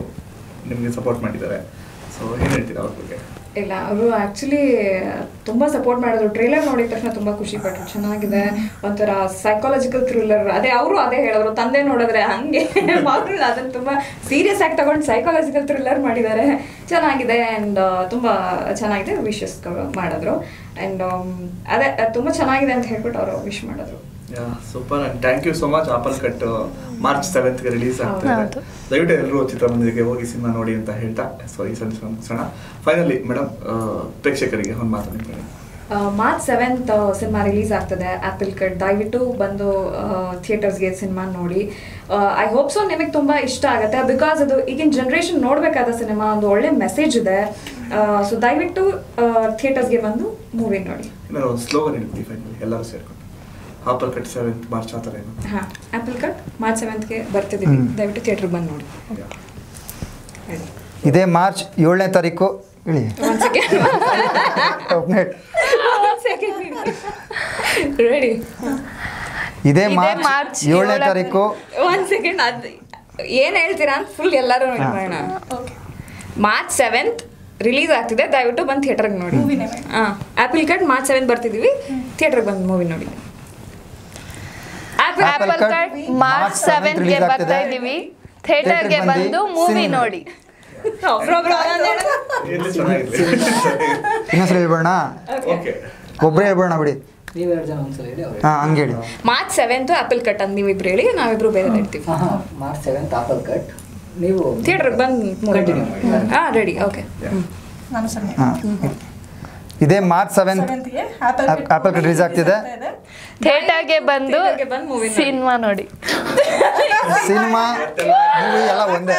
ನಿಮಗೆ ಸಪೋರ್ಟ್ ಮಾಡಿದ್ದಾರೆ. ಸೊ ಏನು ಹೇಳ್ತೀರಾ ಅವ್ರ ಬಗ್ಗೆ? ಇಲ್ಲ, ಅವರು ಆ್ಯಕ್ಚುಲಿ ತುಂಬ ಸಪೋರ್ಟ್ ಮಾಡಿದ್ರು. ಟ್ರೇಲರ್ ನೋಡಿದ ತಕ್ಷಣ ತುಂಬ ಖುಷಿ ಪಟ್ಟರು. ಚೆನ್ನಾಗಿದೆ, ಒಂಥರ ಸೈಕಾಲಜಿಕಲ್ ಥ್ರಿಲ್ಲರ್. ಅದೇ ಹೇಳಿದ್ರು, ತಂದೆ ನೋಡಿದ್ರೆ ಹಂಗೆ ಮಕ್ಕಳು ಅದನ್ನು ತುಂಬ ಸೀರಿಯಸ್ ಆಗಿ ತಗೊಂಡು ಸೈಕಾಲಜಿಕಲ್ ಥ್ರಿಲ್ಲರ್ ಮಾಡಿದ್ದಾರೆ. ಚೆನ್ನಾಗಿದೆ ಆ್ಯಂಡ್ ತುಂಬ ಚೆನ್ನಾಗಿದೆ. ವಿಶಸ್ ಮಾಡಿದ್ರು ಆ್ಯಂಡ್ ಅದೇ ತುಂಬ ಚೆನ್ನಾಗಿದೆ ಅಂತ ಹೇಳ್ಬಿಟ್ಟು ಅವರು ವಿಶ್ ಮಾಡಿದ್ರು. Super, and thank you so much. Apple Cut March 7ಗೆ ರಿಲೀಸ್ ಆಗ್ತಾ ಇದೆ. ದಯವಿಟ್ಟು ಎಲ್ಲರೂ ಚಿತ್ರಮಂದಿರಕ್ಕೆ ಹೋಗಿ ಸಿನಿಮಾ ನೋಡಿ ಅಂತ ಹೇಳ್ತಾ ಸೊ ಈ ಸಂದೇಶ ಮುಗಿಸೋಣ. ಫೈನಲಿ ಮೇಡಮ್, ಪ್ರೇಕ್ಷಕರಿಗೆ ಒಂದು ಮಾತಾಡ್ತೀನಿ. ಮಾರ್ಚ್ 7 ಸಿನಿಮಾ ರಿಲೀಸ್ ಆಗ್ತದೆ ಆಪಲ್ ಕಟ್. ದಯವಿಟ್ಟು ಬಂದು ಥಿಯೇಟರ್ಸ್ಗೆ ಸಿನಿಮಾ ನೋಡಿ. ಐ ಹೋಪ್ ಸೊ ನಿಮಗೆ ತುಂಬ ಇಷ್ಟ ಆಗುತ್ತೆ. ಬಿಕಾಸ್ ಅದು ಈಗಿನ ಜನ್ರೇಷನ್ ನೋಡಬೇಕಾದ ಸಿನಿಮಾ, ಒಂದು ಒಳ್ಳೆ ಮೆಸೇಜ್ ಇದೆ. ಸೊ ದಯವಿಟ್ಟು ಥಿಯೇಟರ್ಸ್ಗೆ ಬಂದು ಮೂವಿ ನೋಡಿ. ಸ್ಲೋಗನ್ ಇರ್ತೀವಿ ಫೈನಲಿ ಎಲ್ಲರೂ ಸೇರ್ಕೊಂಡು. ಆಪಲ್ ಕಟ್ 7th ಮಾರ್ಚ್ ಆ ಥರ ಏನು? ಹಾಂ, ಆಪಲ್ ಕಟ್ ಮಾರ್ಚ್ 7ಗೆ ಬರ್ತಿದ್ದೀವಿ. ದಯವಿಟ್ಟು ಥಿಯೇಟರ್ಗೆ ಬಂದು ನೋಡಿ. ಇದೇ ಮಾರ್ಚ್ 7ನೇ ತಾರೀಕು ಹೇಳಿ. ರೆಡಿ. ಇದೇ ಮಾರ್ಚ್ 7ನೇ ತಾರೀಕು. ಒಂದು ಸೆಕೆಂಡ್, ಅದು ಏನು ಹೇಳ್ತೀರಾ ಅಂತ ಫುಲ್ ಎಲ್ಲರೂ ಮಾಡೋಣ. ಮಾರ್ಚ್ 7th ರಿಲೀಸ್ ಆಗ್ತಿದೆ, ದಯವಿಟ್ಟು ಬಂದು ಥಿಯೇಟರ್ಗೆ ನೋಡಿ. ಹಾಂ, ಆಪಲ್ ಕಟ್ ಮಾರ್ಚ್ 7 ಬರ್ತಿದ್ದೀವಿ, ಥಿಯೇಟರ್ಗೆ ಬಂದು ಮೂವಿ ನೋಡಿ. ಆಪಲ್ ಕಟ್ ಮಾರ್ಚ್ 7ಗೆ ಬರ್ತಾ ಇದೀವಿ, ಥಿಯೇಟರ್ಗೆ ಬಂದು ಮೂವಿ ನೋಡಿ. ಇನ್ನೊಂದ್ಸಲ ಹೇಳ್ಬೋಣ, ಒಬ್ಬರೇ ಹೇಳ್ಬೋಣ ಬಿಡಿ. ಹಾಂ, ಹಂಗೆ ಹೇಳಿ. ಮಾರ್ಚ್ 7 ಆಪಲ್ ಕಟ್ ಅಂತ ನೀವಿಬ್ರು ಹೇಳಿ, ನಾವಿಬ್ರು ಬೇರೆ ಹೇಳ್ತೀವಿ. ಮಾರ್ಚ್ 7 ಆಪಲ್ ಕಟ್, ನೀವು ಥಿಯೇಟರ್ಗೆ ಬಂದು ಹಾಂ ರೆಡಿ. ಓಕೆ, ನಾನು ಸರಿ. ಇದೇ ಮಾರ್ಚ್ 7 ಆಪಲ್ ಕಟ್ ರಿಲೀಸ್ ಆಗ್ತಿದೆ, ಥಿಯೇಟರ್ಗೆ ಬಂದು ಸಿನಿಮಾ ನೋಡಿ. ಸಿನಿಮಾ ಮೂವಿ ಎಲ್ಲ ಒಂದೇ.